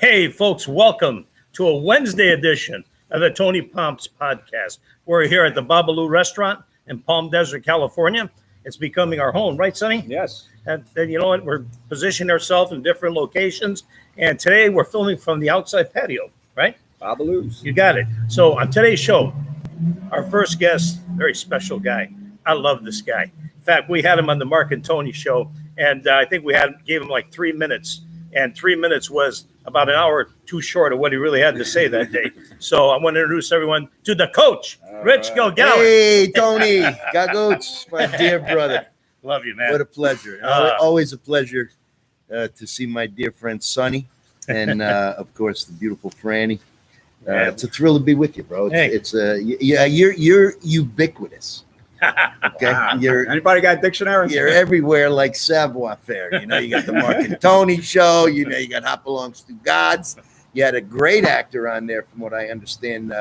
Hey, folks, welcome to a Wednesday edition of the Tony Pomps podcast. We're here at the Babalu restaurant in Palm Desert, California. It's becoming our home, right, Sonny? Yes. And you know what? We're positioning ourselves in different locations. And today we're filming from the outside patio, right? Babalu's. You got it. So on today's show, our first guest, very special guy. I love this guy. In fact, we had him on the Mark and Tony show, and I think gave him like 3 minutes. And 3 minutes was about an hour too short of what he really had to say that day. So I want to introduce everyone to the coach, Rich Gilgallon. Hey, Tony, Gagoots, my dear brother. Love you, man. What a pleasure. Always a pleasure to see my dear friend Sonny and, of course, the beautiful Franny. It's a thrill to be with you, bro. You're ubiquitous. Okay, Wow. Anybody got a dictionary? You're everywhere like savoir faire. You know, you got the Mark and Tony show. You know, you got Hopalongs to Gods. You had a great actor on there, from what I understand,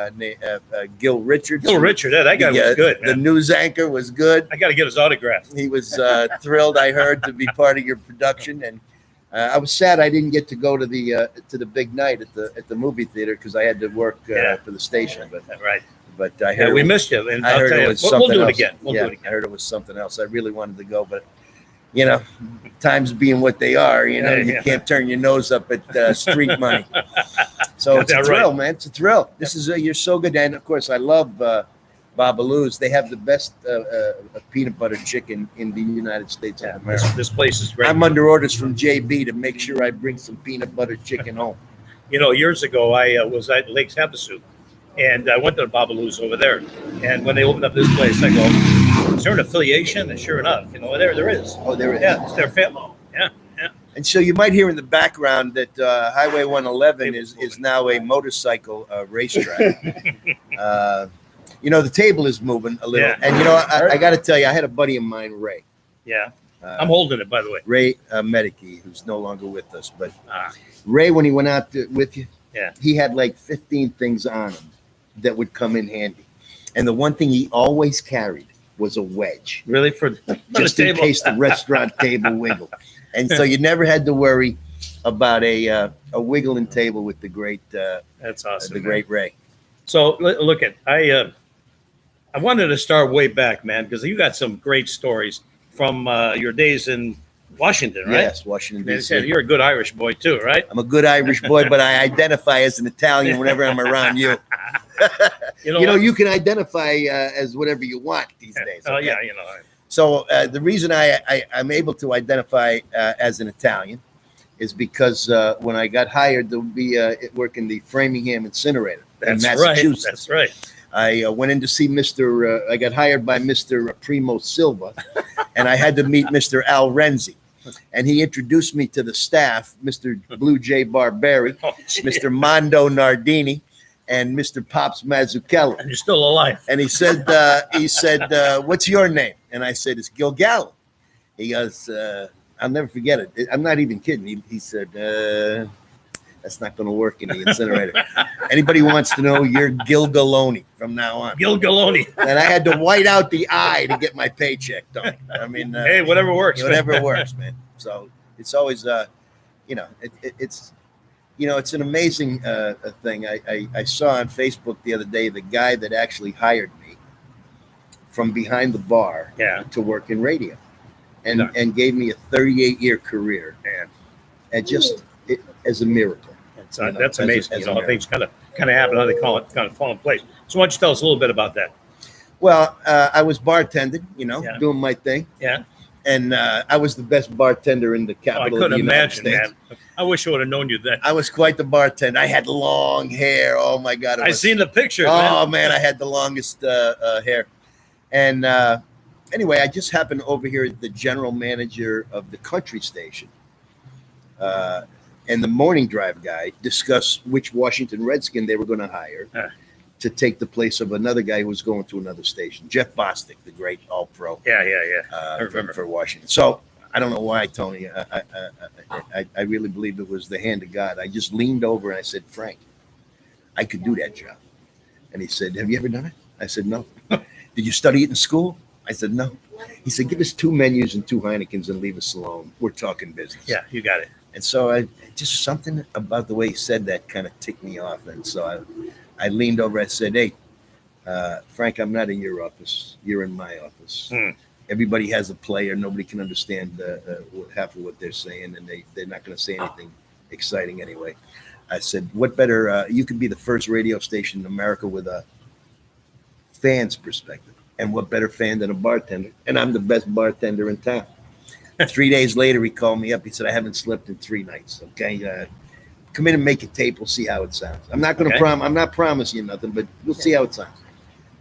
Gil Richards. Gil Richard, that guy was good, man. The news anchor was good. I got to get his autograph. He was thrilled, I heard, to be part of your production, and I was sad I didn't get to go to the big night at the movie theater because I had to work for the station. But right. But I heard we missed you, and I heard it was something we'll do it else. again. We'll do it again. I heard it was something else. I really wanted to go, but you know, times being what they are, you know, you can't turn your nose up at street money. So it's a thrill, man. It's a thrill. This is you're so good, and of course, I love Babalu's. They have the best peanut butter chicken in the United States of America. This place is great. I'm under orders from JB to make sure I bring some peanut butter chicken home. You know, years ago, I was at Lakes Havasu, and I went to the Babalu's over there. And when they opened up this place, I go, is there an affiliation? And sure enough, you know, there is. Oh, there is. Yeah, it's their family. Yeah. And so you might hear in the background that Highway 111 is now a motorcycle racetrack. You know, the table is moving a little. Yeah. And, you know, I got to tell you, I had a buddy of mine, Ray. Yeah. I'm holding it, by the way. Ray Medicke, who's no longer with us. But Ray, when he went out with you, he had like 15 things on him that would come in handy. And the one thing he always carried was a wedge. Really? For just in case the restaurant table wiggled. And so you never had to worry about a wiggling table with the great that's awesome. The great Ray. So look at I wanted to start way back, man, because you got some great stories from your days in Washington, right? Yes, Washington, D.C. You're a good Irish boy too, right? I'm a good Irish boy, but I identify as an Italian whenever I'm around you. You know, you can identify as whatever you want these days. Oh, okay? yeah, you know. So the reason I'm able to identify as an Italian is because when I got hired to be work in the Framingham incinerator in Massachusetts. That's right. I went in to see I got hired by Mr. Primo Silva, and I had to meet Mr. Al Renzi. And he introduced me to the staff, Mr. Blue Jay Barberi, Mr. Mondo Nardini, and Mr. Pops Mazzucchello. And you're still alive. And he said, what's your name? And I said, it's Gilgallon. He goes, I'll never forget it. I'm not even kidding. He said, that's not going to work in the incinerator. Anybody wants to know, you're Gilgallon from now on. Gilgallon. And I had to white out the I to get my paycheck done. I mean, hey, whatever works. Whatever works, man. So it's always, you know, it's an amazing thing. I saw on Facebook the other day the guy that actually hired me from behind the bar to work in radio, and gave me a 38-year career, and just as a miracle. That's amazing. You know, how things kind of happen, how they kind of fall in place. So why don't you tell us a little bit about that? Well, I was bartending, you know, doing my thing. Yeah. And I was the best bartender in the capital of the United States. Man. I wish I would have known you then. I was quite the bartender. I had long hair. Oh, my God. I seen the pictures, man, I had the longest hair. And anyway, I just happened to overhear the general manager of the country station and the morning drive guy discuss which Washington Redskin they were going to hire to take the place of another guy who was going to another station, Jeff Bostic, the great All-Pro. I remember. For Washington. So I don't know why, Tony. I really believe it was the hand of God. I just leaned over and I said, Frank, I could do that job. And he said, have you ever done it? I said, no. Did you study it in school? I said, no. He said, give us 2 menus and 2 Heinekens and leave us alone. We're talking business. Yeah, you got it. And so I just something about the way he said that kind of ticked me off. And so I leaned over. I said, hey, Frank, I'm not in your office. You're in my office. Everybody has a player. Nobody can understand half of what they're saying, and they're not going to say anything exciting anyway. I said, what better? You could be the first radio station in America with a fan's perspective. And what better fan than a bartender? And I'm the best bartender in town. 3 days later, he called me up. He said, I haven't slept in 3 nights. Okay. Come in and make a tape. We'll see how it sounds. I'm not going to I'm not promising you nothing, but we'll see how it sounds.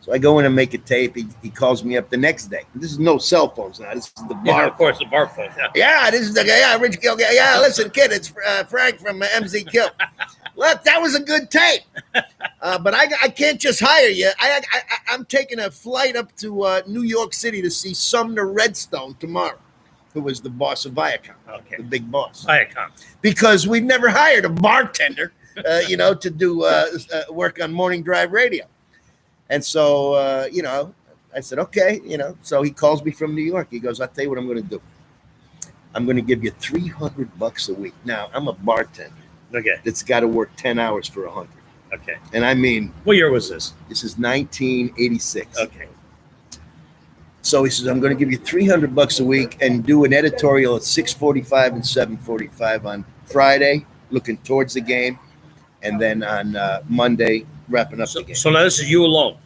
So I go in and make a tape. He calls me up the next day. This is no cell phones now. This is the bar. Yeah, of course, the bar phone. Yeah, this is the guy. Yeah, Rich Gilgallon. Yeah, listen, kid, it's Frank from MZ Kill. Look, that was a good tape. But I can't just hire you. I'm taking a flight up to New York City to see Sumner Redstone tomorrow, who was the boss of Viacom, the big boss. Viacom. Because we've never hired a bartender, to do work on morning drive radio. And so, I said, okay, so he calls me from New York. He goes, I'll tell you what I'm going to do. I'm going to give you $300 a week. Now, I'm a bartender. Okay. That's got to work 10 hours for 100. Okay. And I mean, what year was this? This is 1986. Okay. So he says, I'm going to give you $300 a week and do an editorial at 6:45 and 7:45 on Friday, looking towards the game, and then on Monday, wrapping up the game. So now this is you alone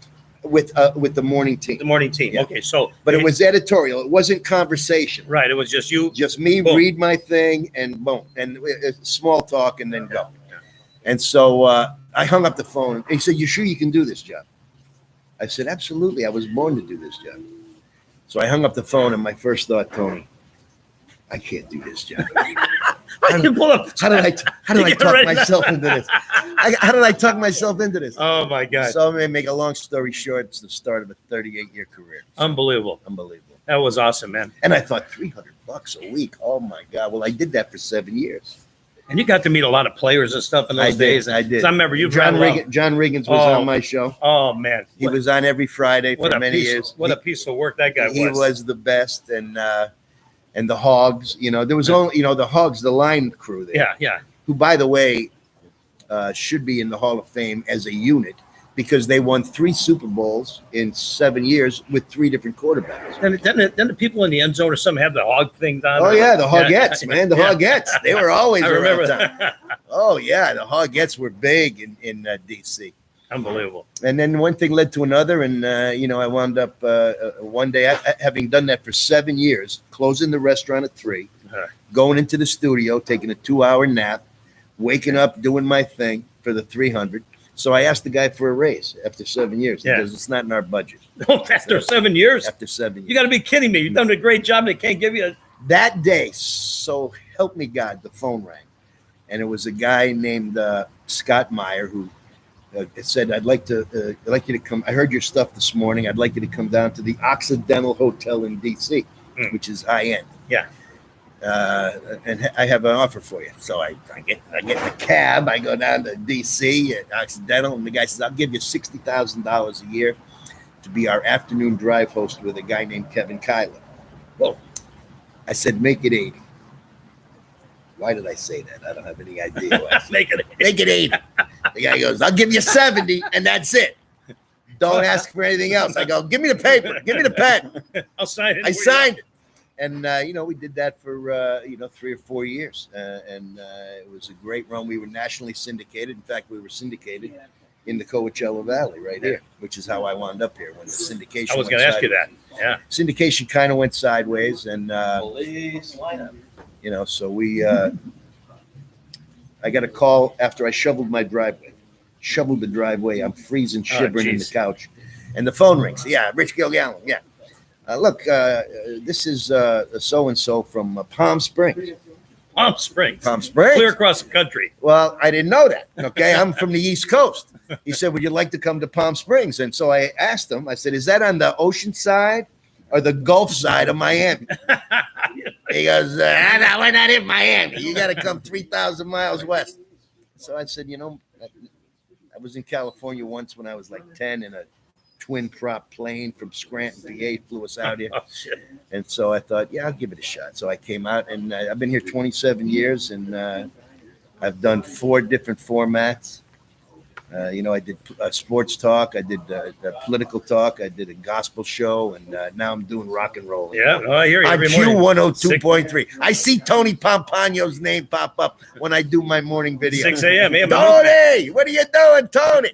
with the morning team. The morning team. Yeah. Okay. So, but it was editorial. It wasn't conversation. Right. It was just you. Just me. Boom. Read my thing and boom, and small talk, and then go. Yeah. And so I hung up the phone. He said, "You sure you can do this job?" I said, "Absolutely. I was born to do this job." So I hung up the phone, and my first thought, Tony, I can't do this job. How did I talk myself into this? How did I talk myself into this? Oh, my God. So I'm going to make a long story short. It's the start of a 38-year career. So, Unbelievable. Unbelievable. That was awesome, man. And I thought $300 a week. Oh, my God. Well, I did that for 7 years. And you got to meet a lot of players and stuff in those days. I did. I remember you. John Riggins was on my show. Oh, man. He was on every Friday for many years. What a piece of work that guy was. He was the best. And the Hogs, there was only, the Hogs, the line crew there. Yeah, yeah. Who, by the way, should be in the Hall of Fame as a unit because they won 3 Super Bowls in 7 years with 3 different quarterbacks. Then the people in the end zone or something have the hog thing done. Oh, yeah, the Hogettes, man. The Hogettes. They were always I remember around town. Oh, yeah, the Hogettes were big in D.C. Unbelievable. And then one thing led to another, and I wound up one day having done that for 7 years, closing the restaurant at 3, going into the studio, taking a 2-hour nap, waking up, doing my thing for the 300. So I asked the guy for a raise after 7 years because it's not in our budget. After 7 years? After 7 years. You got to be kidding me. You've done a great job. They can't give you that day. So help me God, the phone rang, and it was a guy named Scott Meyer who. It said, I'd like you to come. I heard your stuff this morning. I'd like you to come down to the Occidental Hotel in D.C., which is high end. Yeah. And I have an offer for you. So I get in a cab. I go down to D.C. at Occidental, and the guy says, I'll give you $60,000 a year to be our afternoon drive host with a guy named Kevin Kyler. Well, I said, make it 80. Why did I say that? I don't have any idea. Make it 80. The guy goes, I'll give you 70, and that's it. Don't ask for anything else. I go, give me the paper. Give me the pen. I'll sign it. I signed it. And, we did that for, 3 or 4 years. And it was a great run. We were nationally syndicated. In fact, we were syndicated in the Coachella Valley right here, which is how I wound up here when the syndication I was going to ask you that. Yeah. Syndication kind of went sideways. And, so we I got a call after I shoveled my driveway. Shoveled the driveway. I'm freezing, shivering in the couch. And the phone rings. Yeah, Rich Gilgallon. Yeah. Look, this is so-and-so from Palm Springs. Palm Springs. Palm Springs. Clear across the country. Well, I didn't know that. Okay, I'm from the East Coast. He said, would you like to come to Palm Springs? And so I asked him, I said, is that on the ocean side or the Gulf side of Miami? He goes, no, we're not in Miami. You got to come 3,000 miles west. So I said, I was in California once when I was like 10 in a twin prop plane from Scranton, PA, flew us out here. Oh, shit. And so I thought, yeah, I'll give it a shot. So I came out, and I've been here 27 years, and I've done 4 different formats. I did sports talk, I did political talk, I did a gospel show, and now I'm doing rock and roll. Yeah, oh, I hear you On every morning. Q102.3. I see Tony Pomponio's name pop up when I do my morning video. 6 a.m. Hey, Tony, what are you doing, Tony?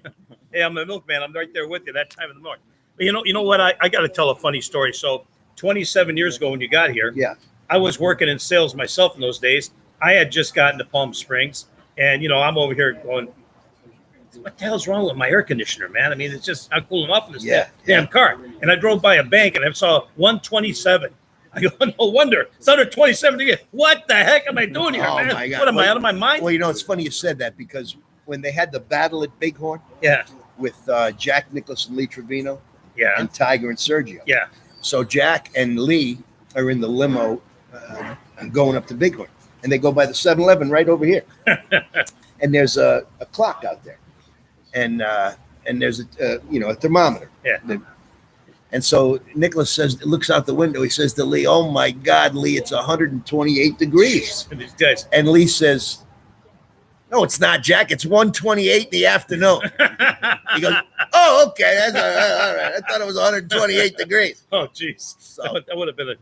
Hey, I'm a milkman. I'm right there with you that time of the morning. But you know what? I got to tell a funny story. So 27 years ago when you got here, Yeah. I was working in sales myself in those days. I had just gotten to Palm Springs, and I'm over here going, what the hell's wrong with my air conditioner, man? I mean, it's just not cooling off in this damn car. And I drove by a bank and I saw 127. I go, no wonder. It's under 27 degrees. What the heck am I doing here, man? My God. What am I out of my mind? Well, it's funny you said that, because when they had the battle at Bighorn Yeah, with Jack Nicklaus and Lee Trevino yeah, and Tiger and Sergio. yeah. So Jack and Lee are in the limo going up to Bighorn, and they go by the 7-Eleven right over here. And there's a clock out there, and there's a thermometer. Yeah. And so Nicholas looks out the window. He says to Lee, "Oh my God, Lee, it's 128 degrees." And these guys. And Lee says, "No, it's not, Jack. It's 128 in the afternoon." He goes, "Oh, okay. That's all right. I thought it was 128 degrees." Oh, geez. So- That would have been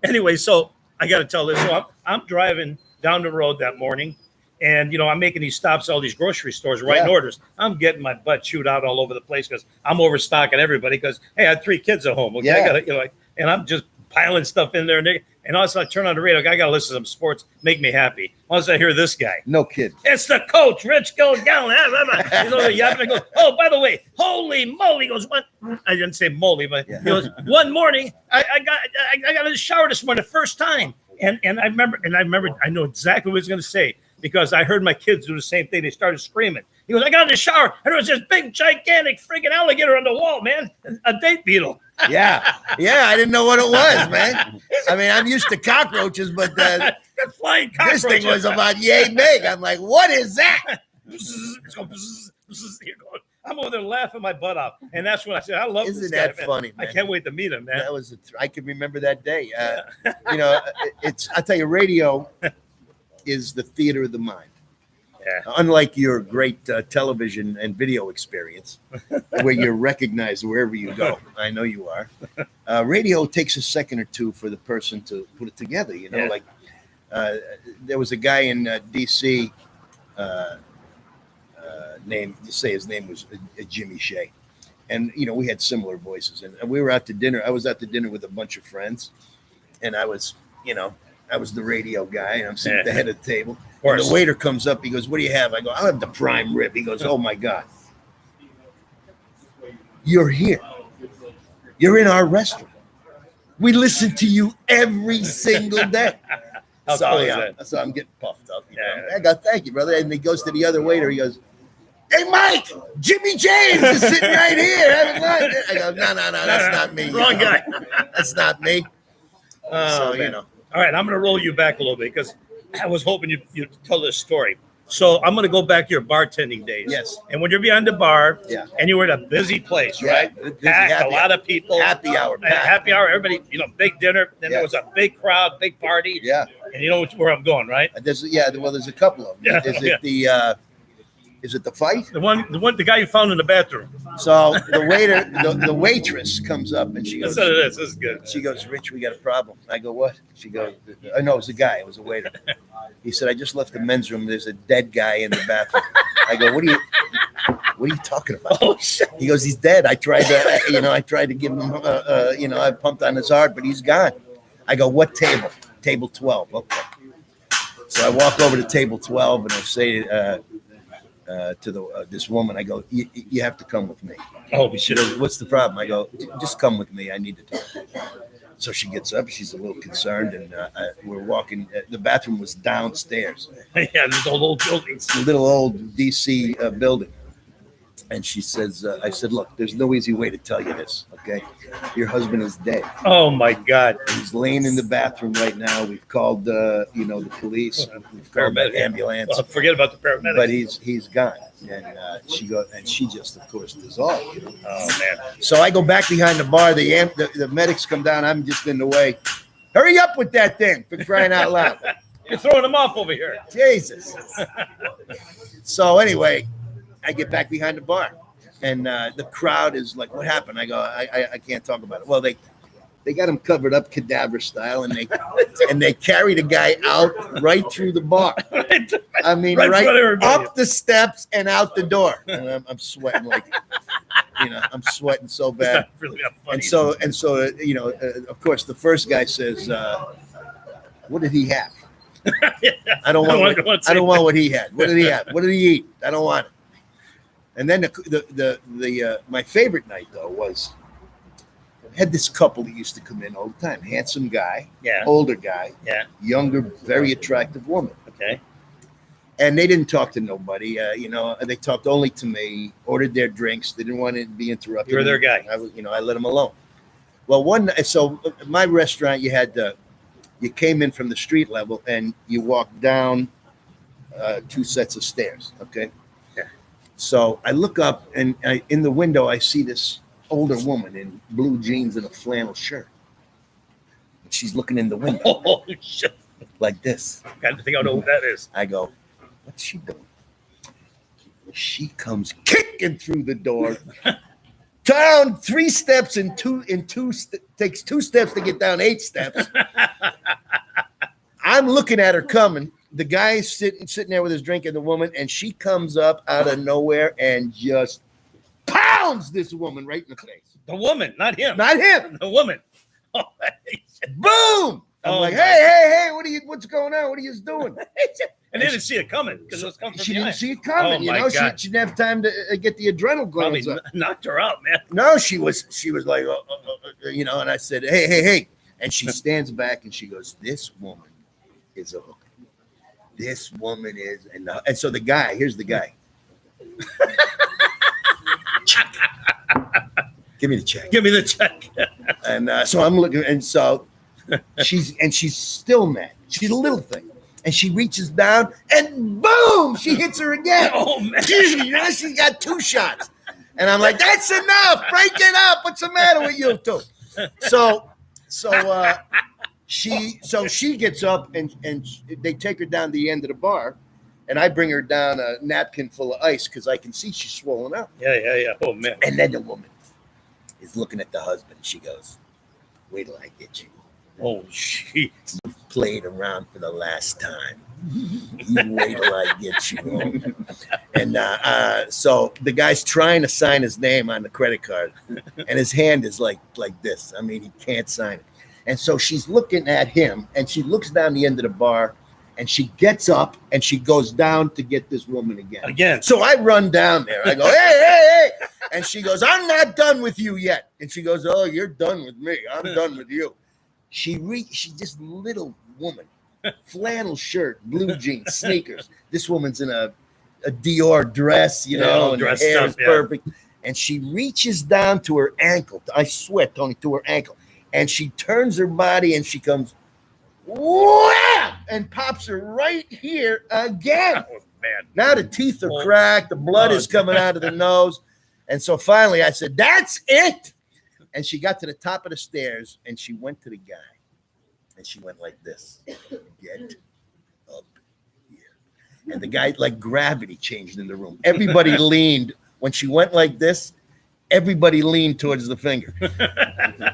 Anyway, so I got to tell this. So I'm driving down the road that morning, and, I'm making these stops at all these grocery stores, writing orders. I'm getting my butt chewed out all over the place because I'm overstocking everybody because, hey, I had 3 kids at home. Okay? Yeah. I gotta, and I'm just piling stuff in there. And all of a sudden I turn on the radio. I got to listen to some sports, make me happy. All of a sudden I hear this guy. No kid. It's the coach, Rich Gilgallon. They're yapping. I go, oh, by the way, holy moly. He goes, what? I didn't say moly, but he goes, one morning, I got in the shower this morning, the first time. And I remember, I know exactly what he was going to say because I heard my kids do the same thing. They started screaming. He goes, I got in the shower, and there was this big, gigantic freaking alligator on the wall, man, a date beetle. Yeah. I didn't know what it was, man. I mean, I'm used to cockroaches, but Flying this cockroaches. thing was about yay big. I'm like, what is that? It's going, I'm over there laughing my butt off. And that's when I said, I love this Isn't guy, that man. funny, I man? can't wait to meet him, man. That was I can remember that day. I tell you, radio is the theater of the mind. Yeah. Unlike your great television and video experience, where you're recognized wherever you go. I know you are. Radio takes a second or two for the person to put it together. Like there was a guy in D.C. His name was Jimmy Shea. And, we had similar voices. And we were out to dinner. I was out to dinner with a bunch of friends. And I was the radio guy. And I'm sitting at the head of the table. And the waiter comes up. He goes, what do you have? I go, I'll have the prime rib. He goes, oh, my God. You're here. You're in our restaurant. We listen to you every single day. How cool is that? So I'm getting puffed up. I go, thank you, brother. And he goes to the other waiter. He goes, hey, Mike, Jimmy James is sitting right here having lunch. I go, no, that's not me. Wrong guy. That's not me. All right, I'm going to roll you back a little bit because I was hoping you'd tell this story. So I'm going to go back to your bartending days. Yes. And when you're behind the bar, Yeah. and you were at a busy place, Yeah, right? busy, Packed, happy a lot of people. Happy hour. Happy hour. Everybody, big dinner. Then there Yeah. was a big crowd, big party. Yeah. And you know where I'm going, right? There's a couple of them. Yeah, Is it the fight? The guy you found in the bathroom. So the waitress comes up and she goes, That's what it is. This is good. She goes, Rich, we got a problem. I go, what? She goes, no, it was a guy. It was a waiter. He said, I just left the men's room. There's a dead guy in the bathroom. I go, what are you talking about? Oh, shit. He goes, he's dead. I tried to give him, I pumped on his heart, but he's gone. I go, what table? Table 12. Okay. So I walk over to table 12 and I say to this woman, I go, you have to come with me. Oh, we She should goes, what's the problem? I go, just come with me. I need to talk to you. So she gets up. She's a little concerned, and we're walking. The bathroom was downstairs. Yeah, these old buildings. It's a little old D.C. Building. And she says, I said, look, there's no easy way to tell you this, okay? Your husband is dead. Oh my God. He's laying in the bathroom right now. We've called, the police. We've called the ambulance. Well, forget about the paramedics. But he's gone. And she just, of course, dissolved. You know? Oh man. So I go back behind the bar. The medics come down. I'm just in the way. Hurry up with that thing, for crying out loud. You're throwing them off over here. Jesus. So anyway, I get back behind the bar, and the crowd is like, "What happened?" I go, "I can't talk about it." Well, they got him covered up cadaver style, and they carry the guy out right through the bar. I mean, right up the steps and out the door. And I'm sweating like, I'm sweating so bad. Really not funny. And so, of course, the first guy says, "What did he have?" I don't want what he had. What did he have? What did he eat? I don't want it. And then the my favorite night though was had this couple that used to come in all the time. Handsome guy, older guy, younger, very attractive woman. Okay. And they didn't talk to nobody. They talked only to me. Ordered their drinks. They didn't want to be interrupted. You're their guy. I let them alone. Well, so my restaurant, you came in from the street level and you walked down 2 sets of stairs. Okay. So I look up and in the window, I see this older woman in blue jeans and a flannel shirt. She's looking in the window. Oh, shit. Like this. I think I know who that is. I go, what's she doing? She comes kicking through the door. Down 3 steps takes 2 steps to get down 8 steps. I'm looking at her coming. The guy's sitting there with his drink and the woman, and she comes up out of nowhere and just pounds this woman right in the face. The woman, not him. Not him. The woman. Oh, boom! I'm like, hey, what's going on? What are you doing? And they didn't see it coming because it was coming from She behind. didn't see it coming. God. She didn't have time to get the adrenal Probably glands up. knocked her out, man. No, she was like, and I said, hey. And she stands back and she goes, this woman is a hooker. This woman is, and so here's the guy. Give me the check. Give me the check. And so I'm looking, and so she's still mad. She's a little thing. And she reaches down and boom, she hits her again. Oh, man. She's got 2 shots. And I'm like, that's enough. Break it up. What's the matter with you two? So she gets up and they take her down to the end of the bar, and I bring her down a napkin full of ice because I can see she's swollen up. Yeah. Oh man. And then the woman is looking at the husband. She goes, "Wait till I get you." Oh shit. Played around for the last time. You wait till I get you home. And so the guy's trying to sign his name on the credit card, and his hand is like this. I mean, he can't sign it. And so she's looking at him, and she looks down the end of the bar, and she gets up, and she goes down to get this woman again. So I run down there. I go, hey. And she goes, I'm not done with you yet. And she goes, oh, you're done with me. I'm done with you. She's this little woman, flannel shirt, blue jeans, sneakers. This woman's in a Dior dress, and her hair is perfect. And she reaches down to her ankle. I swear, Tony, to her ankle. And she turns her body and she comes, wham, and pops her right here again. Oh, man. Now the teeth are cracked. The blood is coming out of the nose. And so finally I said, that's it. And she got to the top of the stairs and she went to the guy. And she went like this. Get up here. And the guy, like gravity changed in the room. Everybody leaned. When she went like this, everybody leaned towards the finger.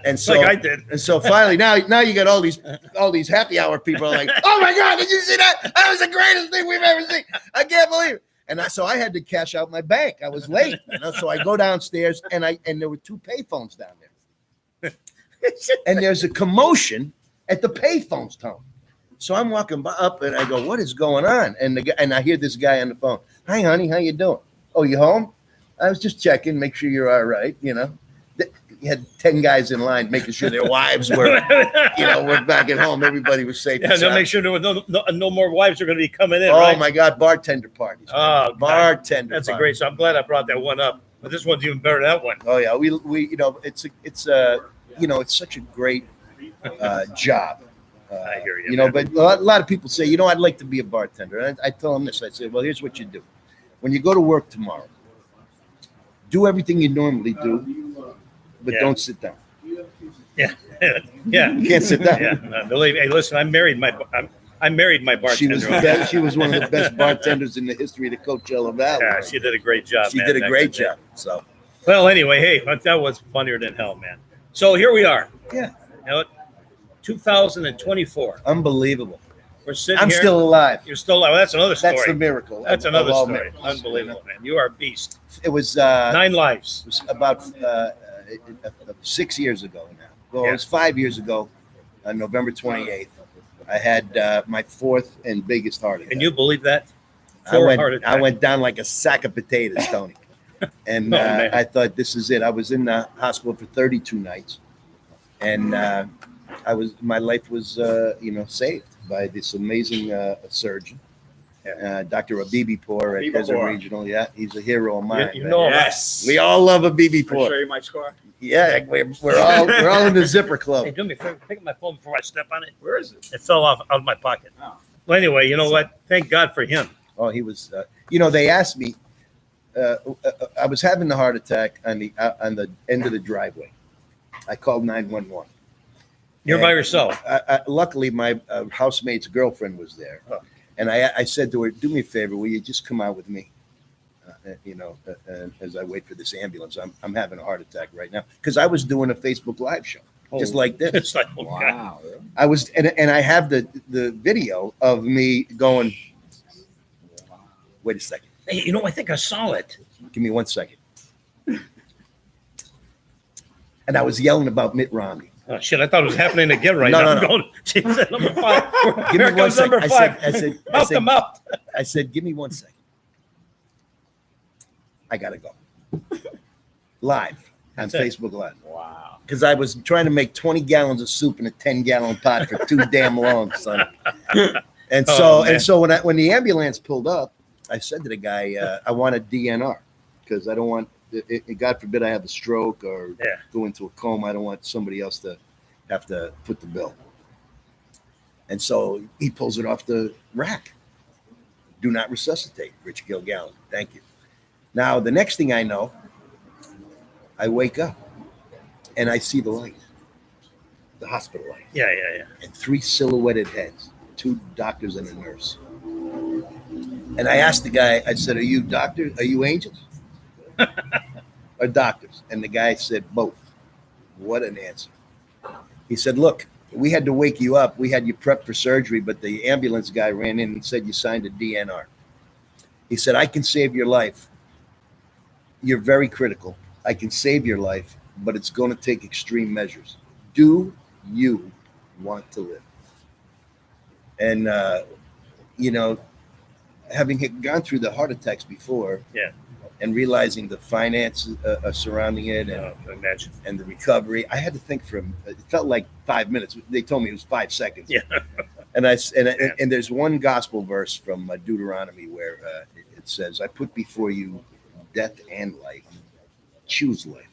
And so like I did. And so finally, now you got all these happy hour people are like, oh my God, did you see that? That was the greatest thing we've ever seen. I can't believe it. And so I had to cash out my bank. I was late. So I go downstairs and there were 2 payphones down there. And there's a commotion at the payphones, Tom. So I'm walking up and I go, what is going on? And I hear this guy on the phone. Hi, honey, how you doing? Oh, you home? I was just checking, make sure you're all right, You had 10 guys in line making sure their wives were, were back at home. Everybody was safe. Yeah, they'll make sure there were no more wives are going to be coming in. Oh, right? my God, bartender parties. Oh, bartender That's parties. a great. So I'm glad I brought that one up. But this one's even better than that one. Oh yeah, we it's such a great job. I hear you. You know, man. but a lot of people say, I'd like to be a bartender. And I tell them this. I say, well, here's what you do. When you go to work tomorrow, do everything you normally do, but don't sit down. Yeah. Yeah. You can't sit down. Yeah. Believe me. Hey, listen, I married my bartender. She was one of the best bartenders in the history of the Coachella Valley. Yeah, she did a great job. She man, did a back great in the day. job. So Well, anyway, hey, that was funnier than hell, man. So here we are. yeah, 2024. unbelievable. We're sitting I'm here. still alive. You're still alive. That's another story. That's the miracle. That's of another all story. miracles. Unbelievable, man. You are a beast. It was 9 lives. it was about 6 years ago now. Well, Yeah. it was 5 years ago, on November 28th. I had my fourth and biggest heart attack. Can you believe that? I went down like a sack of potatoes, Tony. And Oh, man. I thought, this is it. I was in the hospital for 32 nights, and my life was saved by this amazing surgeon, Dr. Abibipour at Desert Abibipour. Regional. Yeah, he's a hero of mine. You man. know, Yes. We all love Can I Abibipour. show you my scar? Yeah, we're all in the zipper club. Hey, do me a favor. Pick up my phone before I step on it. Where is it? It fell out of my pocket. Oh. Well, anyway, you know what? Thank God for him. Oh, he was. They asked me. I was having the heart attack on the end of the driveway. I called 911. You're by yourself. Luckily, my housemate's girlfriend was there, and I said to her, "Do me a favor, will you just come out with me? As I wait for this ambulance, I'm having a heart attack right now because I was doing a Facebook Live show just like this. It's like, oh, God. Wow. I was, and I have the video of me going. Wait a second. Hey, I think I saw it. Give me 1 second. And I was yelling about Mitt Romney. Oh, shit. I thought it was happening again right No, now. no, no. I'm going, she said number 5. Give Here me 1 comes second. number 5. I Mouth to mouth. said, give me 1 second. I gotta go. Live on That's it. Facebook Live. Wow. Because I was trying to make 20 gallons of soup in a 10-gallon pot for too damn long, son. And so, Oh, man. when the ambulance pulled up, I said to the guy, I want a DNR because I don't want, God forbid I have a stroke or go into a coma. I don't want somebody else to have to foot the bill. And so he pulls it off the rack. Do not resuscitate, Rich Gilgallon. Thank you. Now, the next thing I know, I wake up and I see the light, the hospital light, Yeah. and 3 silhouetted heads, 2 doctors and a nurse. And I asked the guy, I said, are you doctors? Are you angels? Or doctors? And the guy said, both. What an answer. He said, look, we had to wake you up. We had you prepped for surgery, but the ambulance guy ran in and said you signed a DNR. He said, I can save your life. You're very critical. I can save your life, but it's going to take extreme measures. Do you want to live? And, having gone through the heart attacks before, and realizing the finances surrounding it Imagine. and the recovery, I had to think it felt like 5 minutes. They told me it was 5 seconds. Yeah. And and there's one gospel verse from Deuteronomy where it says, I put before you death and life. Choose life.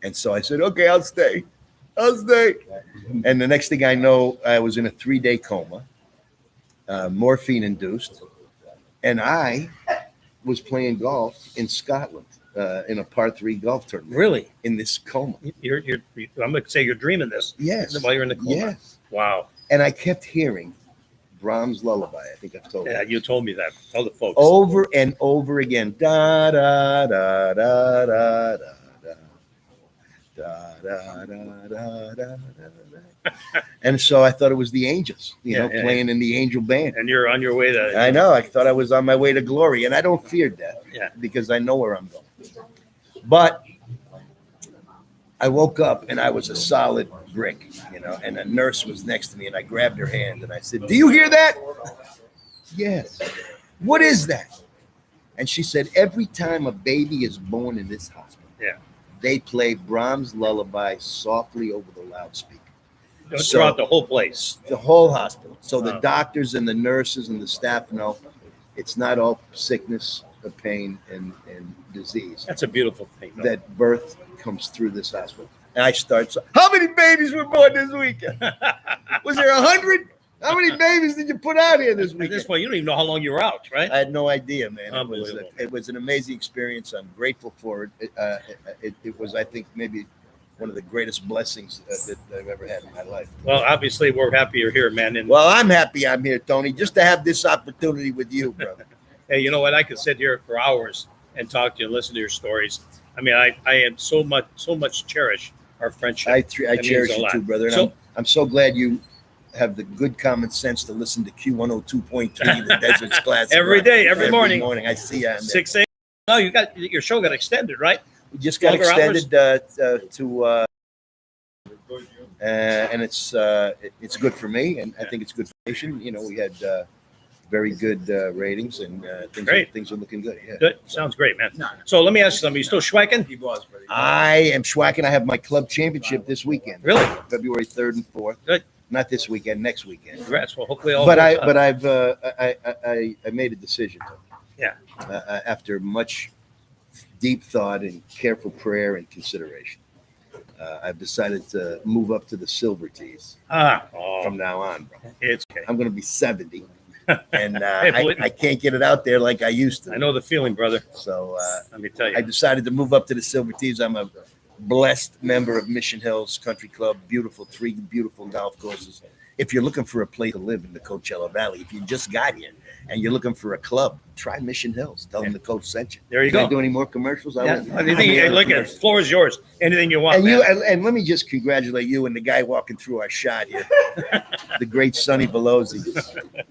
And so I said, okay, I'll stay. And the next thing I know, I was in a 3-day coma, morphine induced. And I was playing golf in Scotland in a par 3 golf tournament. Really? In this coma. I'm going to say you're dreaming this. Yes. While you're in the coma. Yes. Wow. And I kept hearing Brahms' Lullaby. I think I've told you. Yeah, you told me that. Tell the folks. Over and over again. Da da da da da da da da da da da da da. And so I thought it was the angels, playing in the angel band. And you're on your way to. I know. I thought I was on my way to glory, and I don't fear death because I know where I'm going. But I woke up and I was a solid brick, and a nurse was next to me, and I grabbed her hand and I said, do you hear that? Yes. What is that? And she said, every time a baby is born in this hospital, they play Brahms' Lullaby softly over the loudspeaker. Throughout the whole place. The whole hospital. So the doctors and the nurses and the staff know it's not all sickness. of pain and disease. That's a beautiful thing. Though. That birth comes through this hospital. And I start, so, how many babies were born this weekend? Was there 100? How many babies did you put out here this At weekend? this point, you don't even know how long you were out, right? I had no idea, man. Unbelievable. It was an amazing experience. I'm grateful for it. It was, I think, maybe one of the greatest blessings that I've ever had in my life. Well, obviously, we're happy you're here, man. And Well, I'm happy I'm here, Tony, just to have this opportunity with you, brother. hey, you know what? I could sit here for hours and talk to you and listen to your stories. I mean, I am so much cherish our friendship. I It means cherish a you lot. too, brother. And So- I'm so glad you have the good common sense to listen to Q102.3, the Desert's Classic. Every Rock. day, every morning. I see you on there. 6 a.m. No, you got your show got extended, right? We just got Longer hours? extended to and it's good for me, and I think it's good for the nation. You know, we had very good ratings, and Great. things are looking good. Yeah. Good. Sounds great, man. So let me ask you something. You still schwacking? He was, brother. I am schwacking. I have my club championship this weekend. Really? February 3rd and 4th. Good. Not this weekend, next weekend. Congrats. Well, hopefully all. But works out. I made a decision. Yeah. After much deep thought and careful prayer and consideration, I've decided to move up to the silver tees from now on. Bro. It's okay. I'm going to be 70, and Hey, I can't get it out there like I used to. I know the feeling, brother. So Let me tell I you. decided to move up to the silver tees. I'm a blessed member of Mission Hills Country Club. Three beautiful golf courses. If you're looking for a place to live in the Coachella Valley, if you just got here and you're looking for a club, try Mission Hills. Tell them the coach sent you. There you Can go. I do any more commercials? I Yeah. will. Anything, hey, look at it. Floor is yours. Anything you want, And man. and let me just congratulate you and the guy walking through our shot here, the great Sonny Belozzi,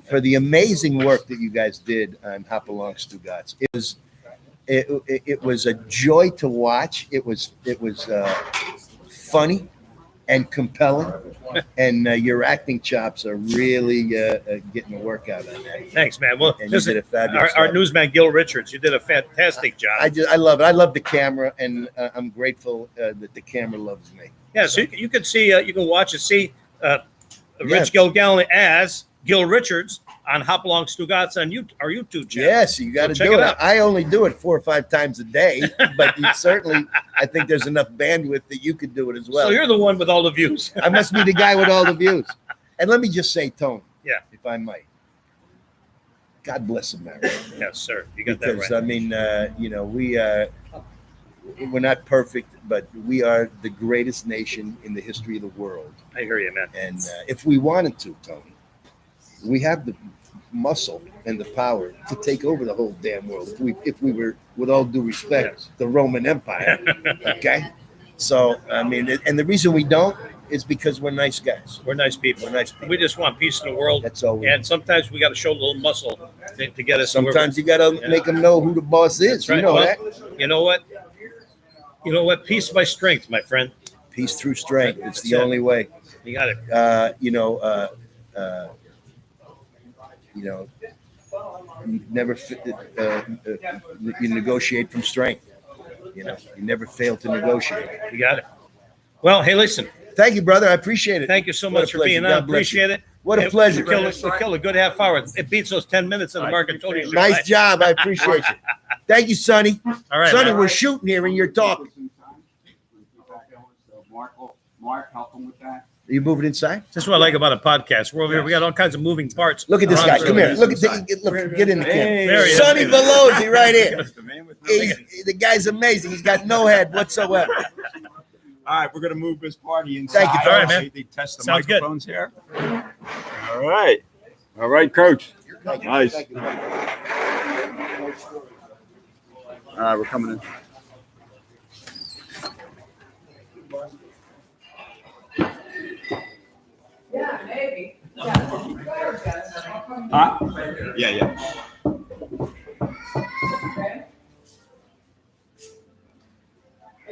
for the amazing work that you guys did on Hopalong Stugotz. It was a joy to watch. It was funny and compelling, and your acting chops are really getting a workout on that. Thanks, man. Well, And you listen, did a fabulous our job. newsman Gil Richards, you did a fantastic job. I love it. I love the camera, and I'm grateful that the camera loves me. Yeah, so you can see, you can watch and see Yeah. Rich Gilgallon as Gil Richards on Hopalong Stugotz on our YouTube channel. Yes, you got to So check do it it. out. I only do it 4 or 5 times a day, but you certainly, I think there's enough bandwidth that you could do it as well. So you're the one with all the views. I must be the guy with all the views. And let me just say, Tone, Yeah. if I might, God bless America. Yes, sir. You got Because that right. I mean, we're not perfect, but we are the greatest nation in the history of the world. I hear you, man. And if we wanted to, Tony, we have the muscle and the power to take over the whole damn world. If we were, with all due respect, Yes. the Roman Empire. Okay. So I mean, and the reason we don't is because we're nice guys. We're nice people. We're nice people. We just want peace in the world. That's all. And sometimes we got to show a little muscle to get us. to where Sometimes you got to Yeah. make them know who the boss is. That's right. You know Well, that. You know what? You know what? Peace by strength, my friend. Peace through strength. It's the That's it. only way. You got it. You never you negotiate from strength. You never fail to negotiate. You got it. Well, hey, listen. Thank you, brother. I appreciate it. Thank you so What a much for pleasure. being on. God bless you. Appreciate it. What a And pleasure. We killed a good half hour. It beats those 10 minutes of the Mark and Tony show. Nice right? job. I appreciate you. Thank you, Sonny. All right, Sonny, man. we're shooting here and you're talking. Mark, help him with that. Are you moving inside? This is what I like about a podcast. We're over here. We got all kinds of moving parts. Look at this around guy. the Come room. here. Look at get in the Hey. There camera. he is. Sonny Belozzi right here. The man with The guy's amazing. He's got no head whatsoever. All right, we're going to move this party inside. Thank you, All right, man. They test the Sounds good. microphones here. All right. All right, Coach. Nice. Thank you. All right, we're coming in. Yeah, maybe. Huh? Yeah. Okay.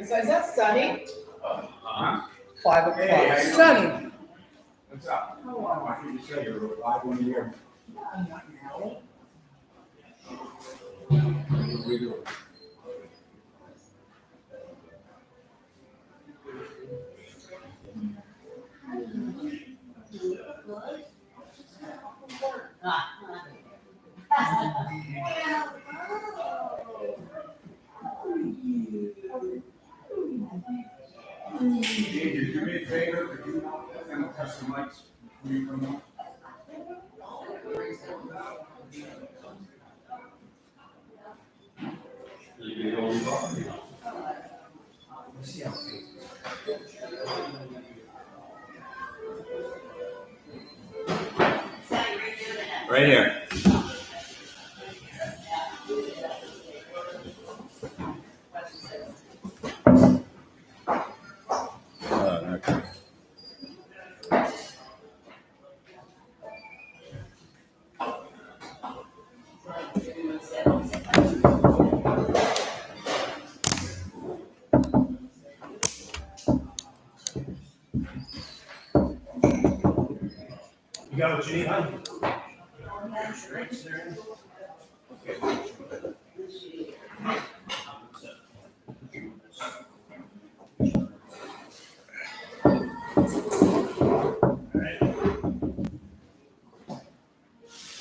So is that sunny? 5 o'clock. Sunny. What's up? I think you said you were live on the air. Right here. Okay. You got what you need, huh?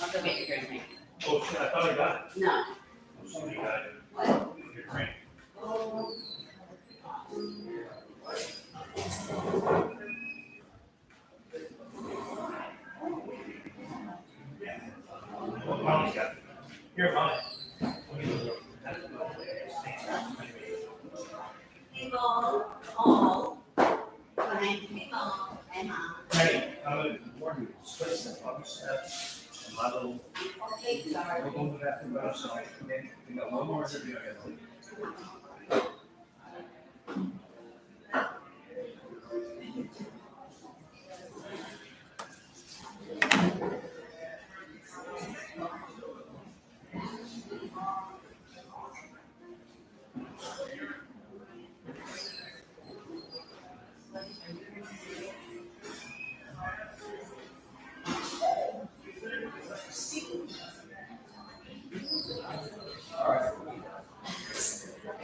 I'll go get your drink. Oh, shit, I thought I got it. No. Somebody got it. Your drink. Well, Molly's got it. Here, Molly. People, all, behind people, and mom. Hey, I'm gonna warn you, Swenson, and my little, Okay, sorry. we'll go to that and go outside. Okay? We got one more interview I gotta leave.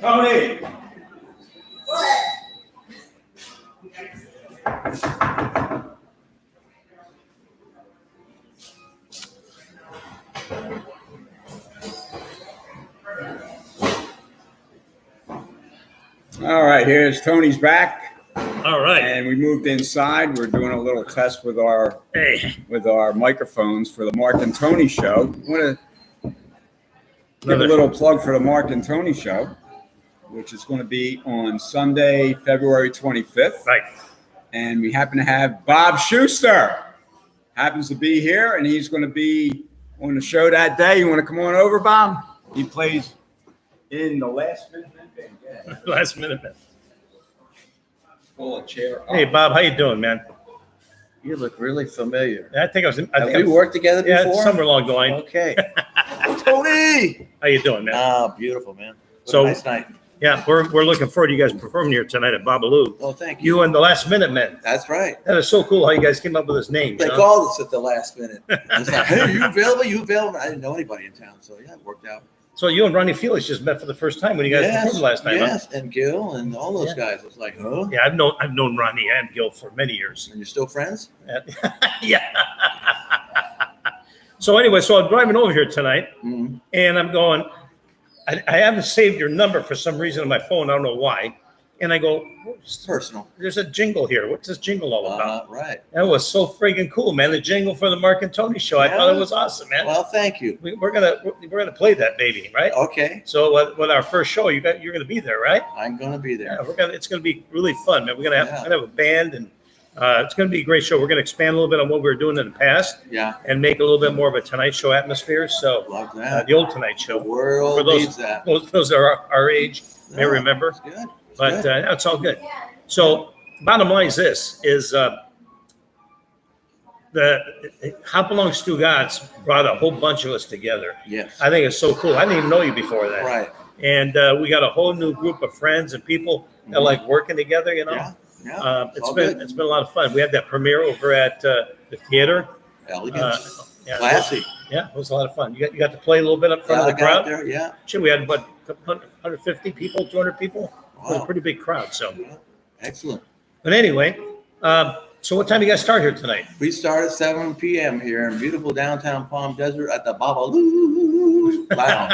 Tony! All right, here's Tony's back, All right. and we moved inside. We're doing a little test with our Hey. microphones for the Mark and Tony show. I want to give a Another- little plug for the Mark and Tony show, which is going to be on Sunday, February 25th. Right. And we happen to have Bob Schuster happens to be here, and he's going to be on the show that day. You want to come on over, Bob? He plays in the last minute. Yeah. Last minute. Man. Pull a chair up. Hey, Bob, how you doing, man? You look really familiar. I think I was. I Have think we I was, worked together yeah, before? somewhere along the line. Okay. Tony! How you doing, man? Ah, beautiful, man. What So- a nice night. Yeah, we're looking forward to you guys performing here tonight at Babalu. Oh, thank you. You and the Last Minute Men. That's right. That is so cool how you guys came up with this name. They you know? called us at the last minute. It's like, hey, you available? You available? I didn't know anybody in town, so yeah, it worked out. So you and Ronnie Felix just met for the first time when you guys performed last time, huh? Yes, and Gil and all those guys. It's like, huh? Yeah, I've known Ronnie and Gil for many years. And you're still friends? Yeah. So anyway, so I'm driving over here tonight, Mm-hmm. and I'm going. I haven't saved your number for some reason on my phone. I don't know why. And I go, Personal. there's a jingle here. What's this jingle all about? Right. That was so friggin' cool, man. The jingle for the Mark and Tony show. I thought it was awesome, man. Well, thank you. We're gonna play that baby, right? Okay. So with our first show, you're gonna be there, right? I'm going to be there. Yeah, it's gonna be really fun, man. We're gonna have a band, and it's gonna be a great show. We're gonna expand a little bit on what we were doing in the past, Yeah. and make a little bit more of a Tonight Show atmosphere. So Love that. the old Tonight The Show, world for those- needs that. those that are our age may Yeah, remember, It's good. It's but good. it's all good. So bottom line is this: the Hopalong Stugats brought a whole bunch of us together. Yes. I think it's so cool. I didn't even know you before that. Right. And we got a whole new group of friends and people that like working together, you know. Yeah. Yeah. It's all been good. it's been a lot of fun. We had that premiere over at the theater. Elegant. Yeah, Classy. Yeah, it was a lot of fun. You got to play a little bit up front Yeah, of I the got crowd. there. Yeah. Shit, we had about 150 people, 200 people. It was a Wow. pretty big crowd. So, Excellent. but anyway, so what time do you guys start here tonight? We start at 7 p.m. here in beautiful downtown Palm Desert at the Babalu Lounge.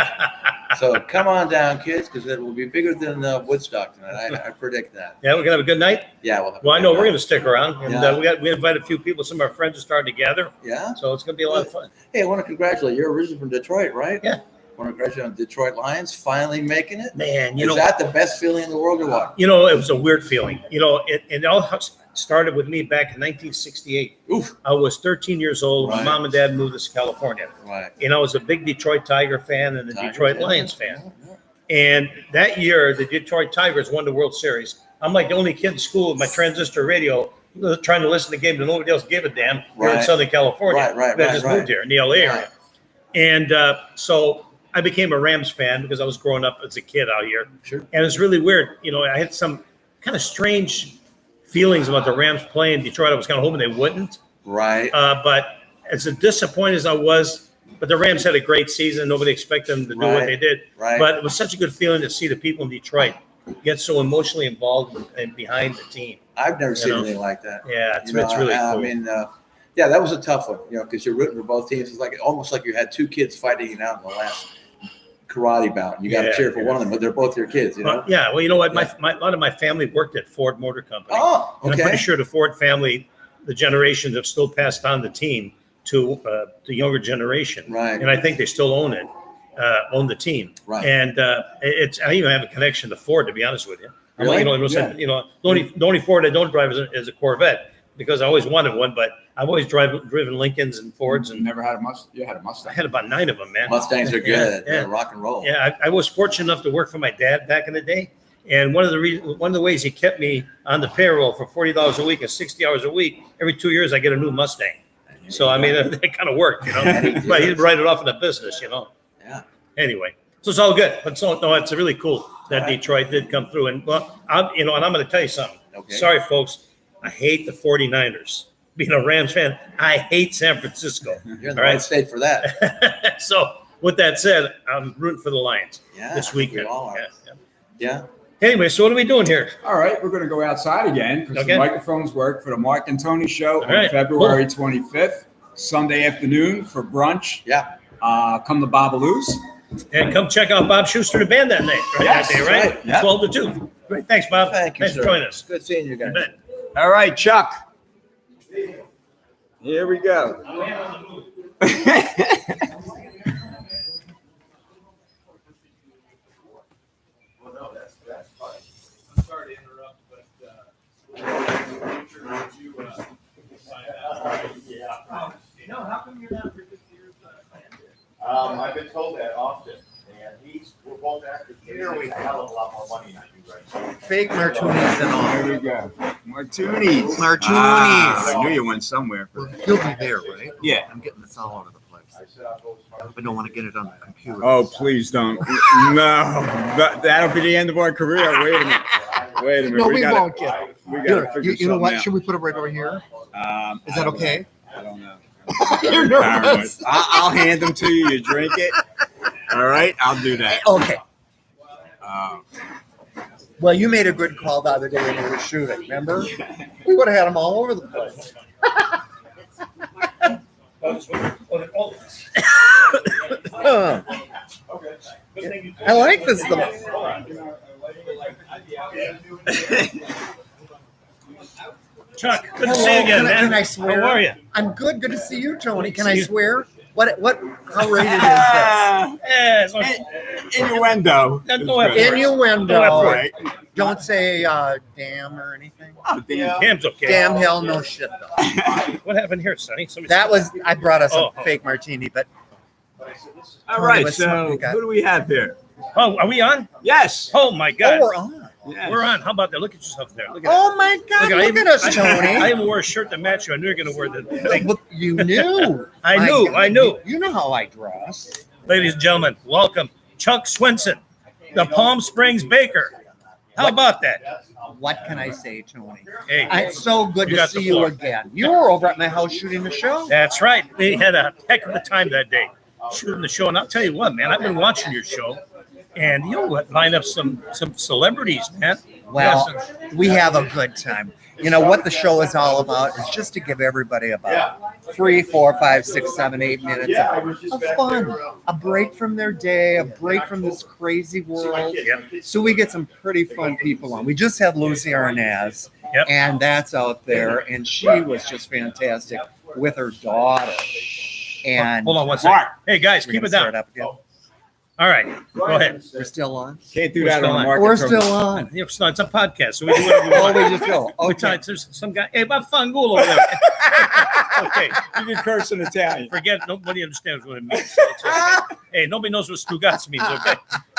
So come on down, kids, because it will be bigger than Woodstock tonight. I predict that. Yeah, we're gonna have a good night. Yeah, we'll have. Well, I know we're gonna stick around, and Yeah. we invited a few people. Some of our friends are starting to gather, Yeah. so it's gonna be a lot of fun. Hey, I want to congratulate you. You're originally from Detroit, right? Yeah. congratulations on Detroit Lions finally making it. Man, Is that the best feeling in the world or what? it was a weird feeling. It all started with me back in 1968. Oof. I was 13 years old. Right. My mom and dad moved us to California. Right. And I was a big Detroit Tiger fan and a Tigers, Detroit yeah. Lions fan. Yeah. And that year, the Detroit Tigers won the World Series. I'm like the only kid in school with my transistor radio trying to listen to the game that nobody else gave a damn here in Right. Southern California. Right. That just moved here in the LA Right. area. And so I became a Rams fan because I was growing up as a kid out here. Sure. And it's really weird. I had some kind of strange feelings about the Rams playing Detroit. I was kind of hoping they wouldn't. Right. But as disappointed as I was, but the Rams had a great season. Nobody expected them to do what they did. Right. But it was such a good feeling to see the people in Detroit get so emotionally involved and behind the team. I've never seen know? anything like that. Yeah, it's You know, really I cool. mean, yeah, that was a tough one, because you're rooting for both teams. It's like almost like you had two kids fighting it out in the last karate bout. You got to cheer for one of them, but they're both your kids, you know? Yeah, well, you know what? A lot of my family worked at Ford Motor Company. Oh, And I'm okay. pretty sure the Ford family, the generations have still passed on the team to the younger generation. Right. And I think they still own it, own the team. Right. And I even have a connection to Ford, to be honest with you. Really? The only Ford I don't drive is a Corvette because I always wanted one, but I've always driven Lincolns and Fords, and Never had a Mustang. You had a I Mustang. had about 9 of them, man. Mustangs are good. Yeah. They're rock and roll. Yeah, I was fortunate enough to work for my dad back in the day, and one of the ways he kept me on the payroll for $40 a week and 60 hours a week. Every 2 years, I get a new Mustang. So I mean, it kind of worked, But he'd write it off in the business, Yeah. Anyway, so it's all good. But it's really cool that Detroit did come through. And I'm going to tell you something. Okay. Sorry, folks. I hate the 49ers. Being a Rams fan, I hate San Francisco. You're in the right state for that. So with that said, I'm rooting for the Lions Yeah, this I think weekend. we all are. Yeah. Yeah. Anyway, so what are we doing here? All right, we're going to go outside again because Okay. the microphones work for the Mark and Tony show on right, February 25th, Sunday afternoon for brunch. Yeah. Come to Babaloo's. And come check out Bob Schuster, the band that night. Yes, that day, right? right. Yeah. 12 to 2. Great. Thanks, Bob. Thank you, Thanks sir. for joining us. Good seeing you guys. You bet. All right, Chuck. Here we go. Sorry to interrupt, but how come you're not for this year's plan? I've been told that often, and we're both actors here. We have a hell of a lot more money than you guys. Fake martinis and all. Here we go. Martinis. Martinis. I knew you went somewhere. Well, you'll be there, right? Yeah. I'm getting this all over the place. I don't want to get it on the computer. Oh, please don't. No. That'll be the end of our career. Wait a minute. No, we won't get it. We got to figure You know something what? out. Should we put it right over here? Is that okay? I don't know. You're nervous. I'll hand them to you. You drink it. All right, I'll do that. Okay. Well, you made a good call the other day when we were shooting. Remember? We would have had them all over the place. I like this though. Chuck, good to see you again, man. Can I swear? How are you? I'm good. Good to see you, Tony. Can I See you. swear? What? How rated is Yeah, as long as- Innuendo. No effort. this? Innuendo. No effort. Right. Don't say damn or anything. Oh, damn. Cam's okay. Damn hell no shit though. What happened here, Sonny? That was I brought us Oh. a fake martini, but All right, What's so we got? who do we have here? Oh, are we on? Yes. Oh my God, we're on. Yes. we're on. How about that? Look at yourself there. Look at Oh my God! I Look at us, Tony. I even wore a shirt to match you. I knew you were going to wear the thing. Look, you knew. I My knew, God, I knew. You know how I dress. Ladies and gentlemen, welcome Chuck Swenson, the Palm Springs Baker. How about that? What can I say, Tony? Hey, It's so good You to got the see you floor. again. You were over at my house shooting the show. that's right. We had a heck of a time that day shooting the show. And I'll tell you what, man, I've been watching your show, and you'll line up some celebrities, man. Well, Yes, we have a good time. You know what the show is all about is just to give everybody about 3, 4, 5, 6, 7, 8 minutes of fun, a break from their day, a break from this crazy world. Yep. So we get some pretty fun people on. We just had Lucy Arnaz, Yep. and that's out there, and she was just fantastic with her daughter. And Hold on one second. Hey, guys, we're keep gonna it down. start up again. All right, go ahead. We're still on. Can't do We're that still on on. a market. We're program. still on. It's not, it's a podcast, so we do whatever we Oh, want. we just go. We Okay. talk- there's some guy. Hey, about Fangulo over there. Okay, You can curse in Italian. forget. Nobody understands what it means. So it's okay. Hey, nobody knows what Stugaz means. Okay.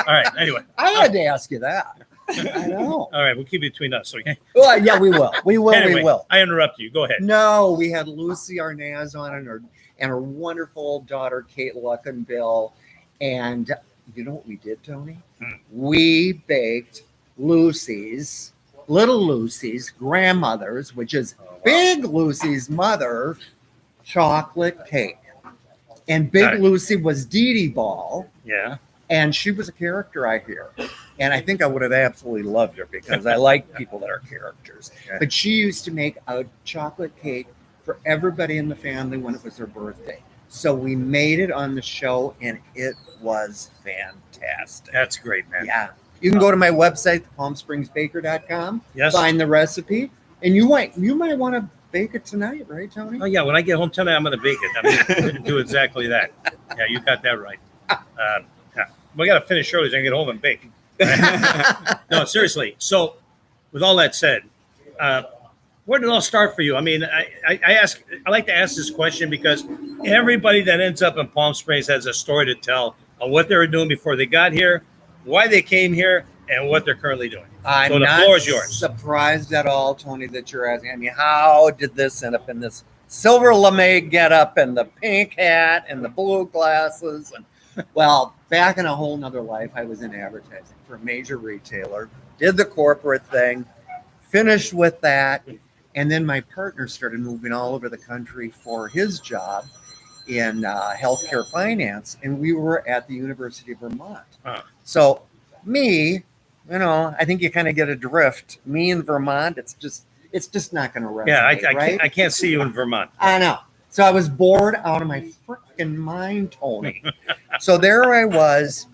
All right. Anyway. I had to ask you that. I know. All right. We'll keep it between us. Okay. Well, yeah, we will. We will. Anyway, We will. I interrupt you. Go ahead. No, we had Lucy Arnaz on and her wonderful daughter, Kate Luckenbill. And you know what we did, Tony? We baked little Lucy's grandmother's, which is Big Lucy's mother, chocolate cake. And Big Got it. Lucy was Dee Dee Ball. Yeah. And she was a character, I hear. And I think I would have absolutely loved her because I like people that are characters. But she used to make a chocolate cake for everybody in the family when it was her birthday. So we made it on the show, and it was fantastic. That's great, man. Yeah. You can go to my website, palmspringsbaker.com, Yes. find the recipe, and you might want to bake it tonight, right, Tony? Oh yeah. When I get home tonight, I'm going to bake it. I'm going to do exactly that. Yeah, you got that right. Yeah. We got to finish early so I can get home and bake. No, seriously. So, with all that said, where did it all start for you? I mean, I like to ask this question because everybody that ends up in Palm Springs has a story to tell on what they were doing before they got here, why they came here, and what they're currently doing. I'm So the not floor is yours. surprised at all, Tony, that you're asking. I mean, how did this end up in this silver lame getup and the pink hat and the blue glasses? And well, back in a whole nother life, I was in advertising for a major retailer, did the corporate thing, finished with that, and then my partner started moving all over the country for his job in healthcare finance, and we were at the University of Vermont. So me, I think you kind of get a drift. Me in Vermont, it's just not going to resonate. Yeah, right? I can't see you in Vermont. I know. So I was bored out of my freaking mind, Tony. So there I was,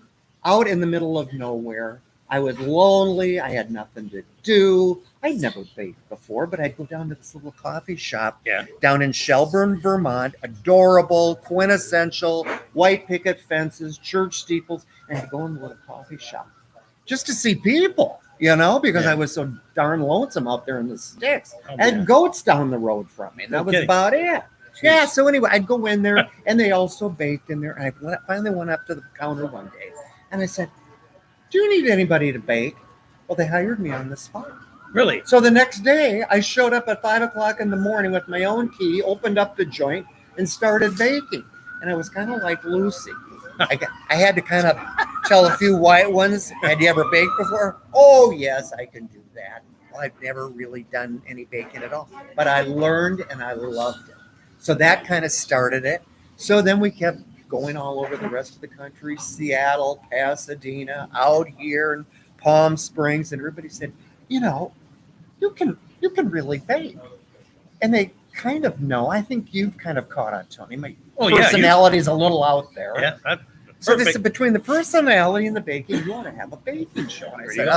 out in the middle of nowhere. I was lonely. I had nothing to do. I'd never baked before, but I'd go down to this little coffee shop down in Shelburne, Vermont. Adorable, quintessential, white picket fences, church steeples, and I'd go in the little coffee shop just to see people, because I was so darn lonesome out there in the sticks. I had goats down the road from me. And that was about it. Yeah, so anyway, I'd go in there, and they also baked in there. And I finally went up to the counter one day, and I said, "Do you need anybody to bake?" Well, they hired me on the spot. Really? So the next day, I showed up at 5 o'clock in the morning with my own key, opened up the joint, and started baking. And I was kind of like Lucy. I had to kind of tell a few white ones, "Had you ever baked before?" "Oh, yes, I can do that." Well, I've never really done any baking at all. But I learned, and I loved it. So that kind of started it. So then we kept going all over the rest of the country, Seattle, Pasadena, out here in Palm Springs, and everybody said, "You can really bake." And they kind of know. I think you've kind of caught on, Tony. My personality is a little out there. Yeah, so they said, between the personality and the baking, you want to have a baking show. And I said,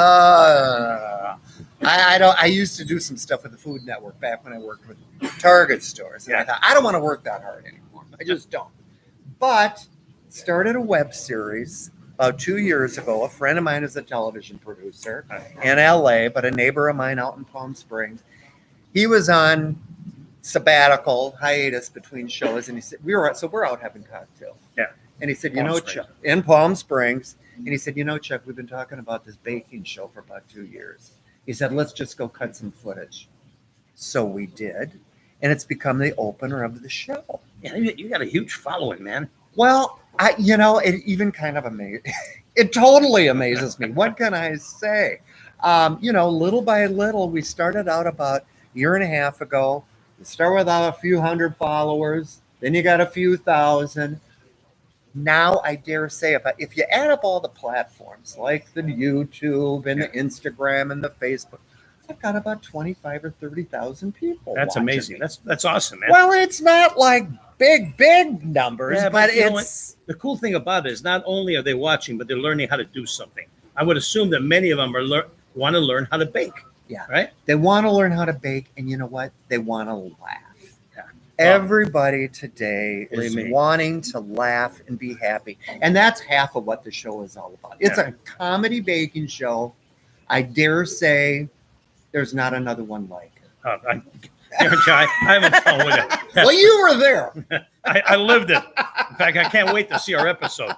I used to do some stuff with the Food Network back when I worked with Target stores. And I thought, I don't want to work that hard anymore. I just don't. But started a web series about 2 years ago. A friend of mine is a television producer in LA, but a neighbor of mine out in Palm Springs. He was on sabbatical hiatus between shows, and he said, we're out having cocktails. Yeah. And he said, Palm Chuck, in Palm Springs, and he said, Chuck, we've been talking about this baking show for about 2 years. He said, let's just go cut some footage. So we did, and it's become the opener of the show. Yeah, you got a huge following, man. Well, it even kind of it totally amazes me. What can I say? Little by little, we started out about a year and a half ago. You start with a few hundred followers, then you got a few thousand. Now I dare say, if you add up all the platforms like the YouTube and the Instagram and the Facebook, I've got about 25 or 30,000 people. That's amazing. Me. That's awesome, man. Well, it's not like big numbers, but it's the cool thing about it is not only are they watching, but they're learning how to do something. I would assume that many of them want to learn how to bake. Yeah. Right? They want to learn how to bake, and you know what? They want to laugh. Yeah. Everybody today Believe is me. wanting to laugh and be happy. And that's half of what the show is all about. It's a comedy baking show. I dare say there's not another one like it. I guarantee I haven't fun with it. Well, you were there. I lived it. In fact, I can't wait to see our episode.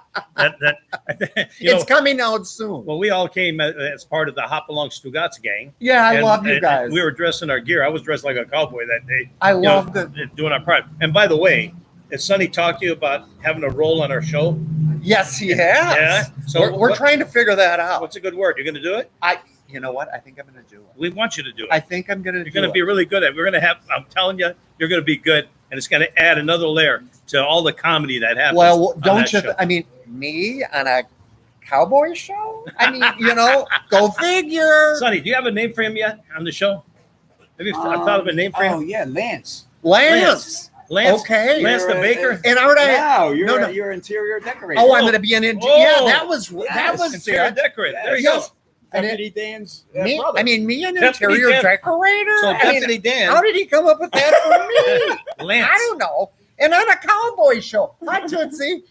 It's coming out soon. Well, we all came as part of the Hop Along Stugatz gang. Yeah, I And- love you and guys. We were dressed in our gear. I was dressed like a cowboy that day. I you love know, doing our part. And by the way, has Sonny talked to you about having a role on our show? Yes, he has. Yeah. So we're what- trying to figure that out. What's a good word? You're going to do it? You know what? I think I'm going to do it. We want you to do it. I think I'm going to do You're going to it. be really good at it. We're going to have, I'm telling you, you're going to be good. And it's going to add another layer to all the comedy that happens. Well, on don't that you? show. I mean, me on a cowboy show? I mean, go figure. Sonny, do you have a name for him yet on the show? Have you thought of a name for him? Oh yeah, Lance. Lance. Lance? Okay. Lance the You're, baker? And aren't I? No, No, no. you're interior decorator. Oh, I'm going to be an engineer. Oh, Yeah, that was Interior it. decorator. There you Yes. go. And Deputy Dan's Me, brother. I mean, me an Deputy interior Dan. decorator. So I mean, Deputy Dan, how did he come up with that for me? Lance. I don't know. And on a cowboy show. Hi, Tootsie.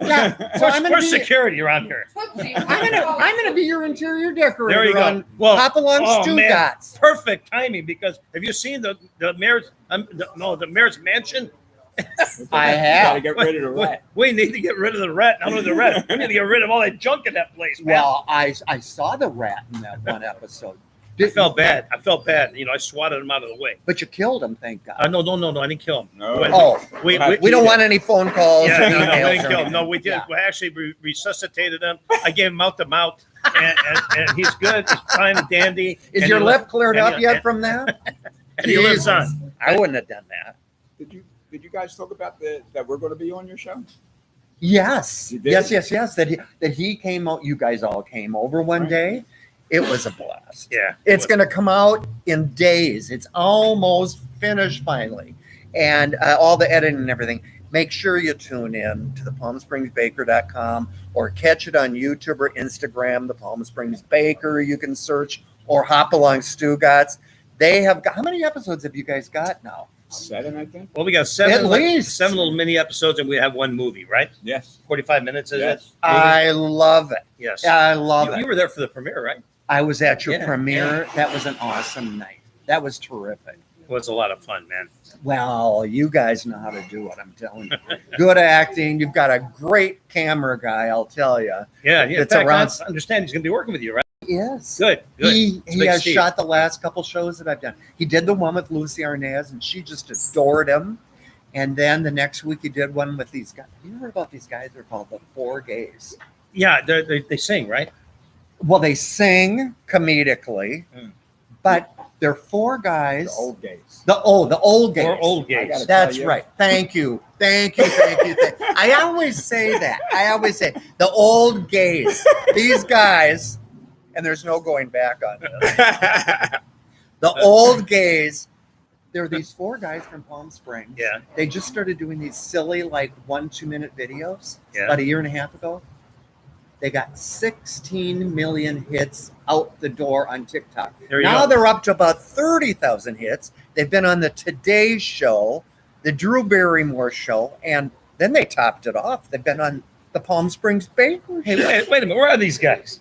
Yeah. So I'm Where's gonna be. security around here? I'm gonna be your interior decorator. There you go. On Well, Hop Along man, Stugatz. perfect timing because have you seen the mayor's the mayor's mansion? I Gotta have. get rid of the rat. We need to get rid of the rat. Not only the rat, we need to get rid of all that junk in that place, man. Well, I saw the rat in that one episode. I felt bad. I swatted him out of the way. But you killed him, thank God. No, I didn't kill him. No. We We don't want any phone calls. Yeah, or no, we emails didn't or kill him. anything. No, we did. Yeah. We actually resuscitated him. I gave him mouth to mouth, and he's good. He's fine and dandy. Is And your he lip li- cleared and up he- yet from that? And he lives Jesus. on. I wouldn't have done that. Did you guys talk about that we're going to be on your show? Yes, You did? yes. That he came out. You guys all came over one Right. day. It was a blast. Yeah, It's going to come out in days. It's almost finished finally, and all the editing and everything. Make sure you tune in to the PalmSpringsBaker.com or catch it on YouTube or Instagram. The Palm Springs Baker you can search or Hop Along Stugatz. They have got, how many episodes have you guys got now? 7, I think. Well, we got seven At least. seven little mini episodes, and we have one movie, right? Yes. 45 minutes, is Yes. it? I love it. Yes. I love You it. were there for the premiere, right? I was at your Yeah, premiere. That was an awesome night. That was terrific. It was a lot of fun, man. Well, you guys know how to do it. I'm telling you. Good acting. You've got a great camera guy. I'll tell you. Yeah, yeah. In It's fact, around- I understand he's going to be working with you, right? Yes. Good. He It's Big has Steve. shot the last couple shows that I've done. He did the one with Lucy Arnaz, and she just adored him. And then the next week he did one with these guys. You heard about these guys? They're called the Four Gays. Yeah, they sing, right? Well, they sing comedically, but they're four guys. The old gays. The old gays. Or old I gays. gotta That's tell you. right. Thank you. I always say that. I always say the old gays. These guys, and there's no going back on this. The old gays. There are these four guys from Palm Springs. Yeah. They just started doing these silly, 1-2 minute videos Yeah. about a year and a half ago. They got 16 million hits out the door on TikTok. There you Now go. they're up to about 30,000 hits. They've been on the Today Show, the Drew Barrymore Show, and then they topped it off. They've been on the Palm Springs Baker Hey, Show. wait a minute. Where are these guys?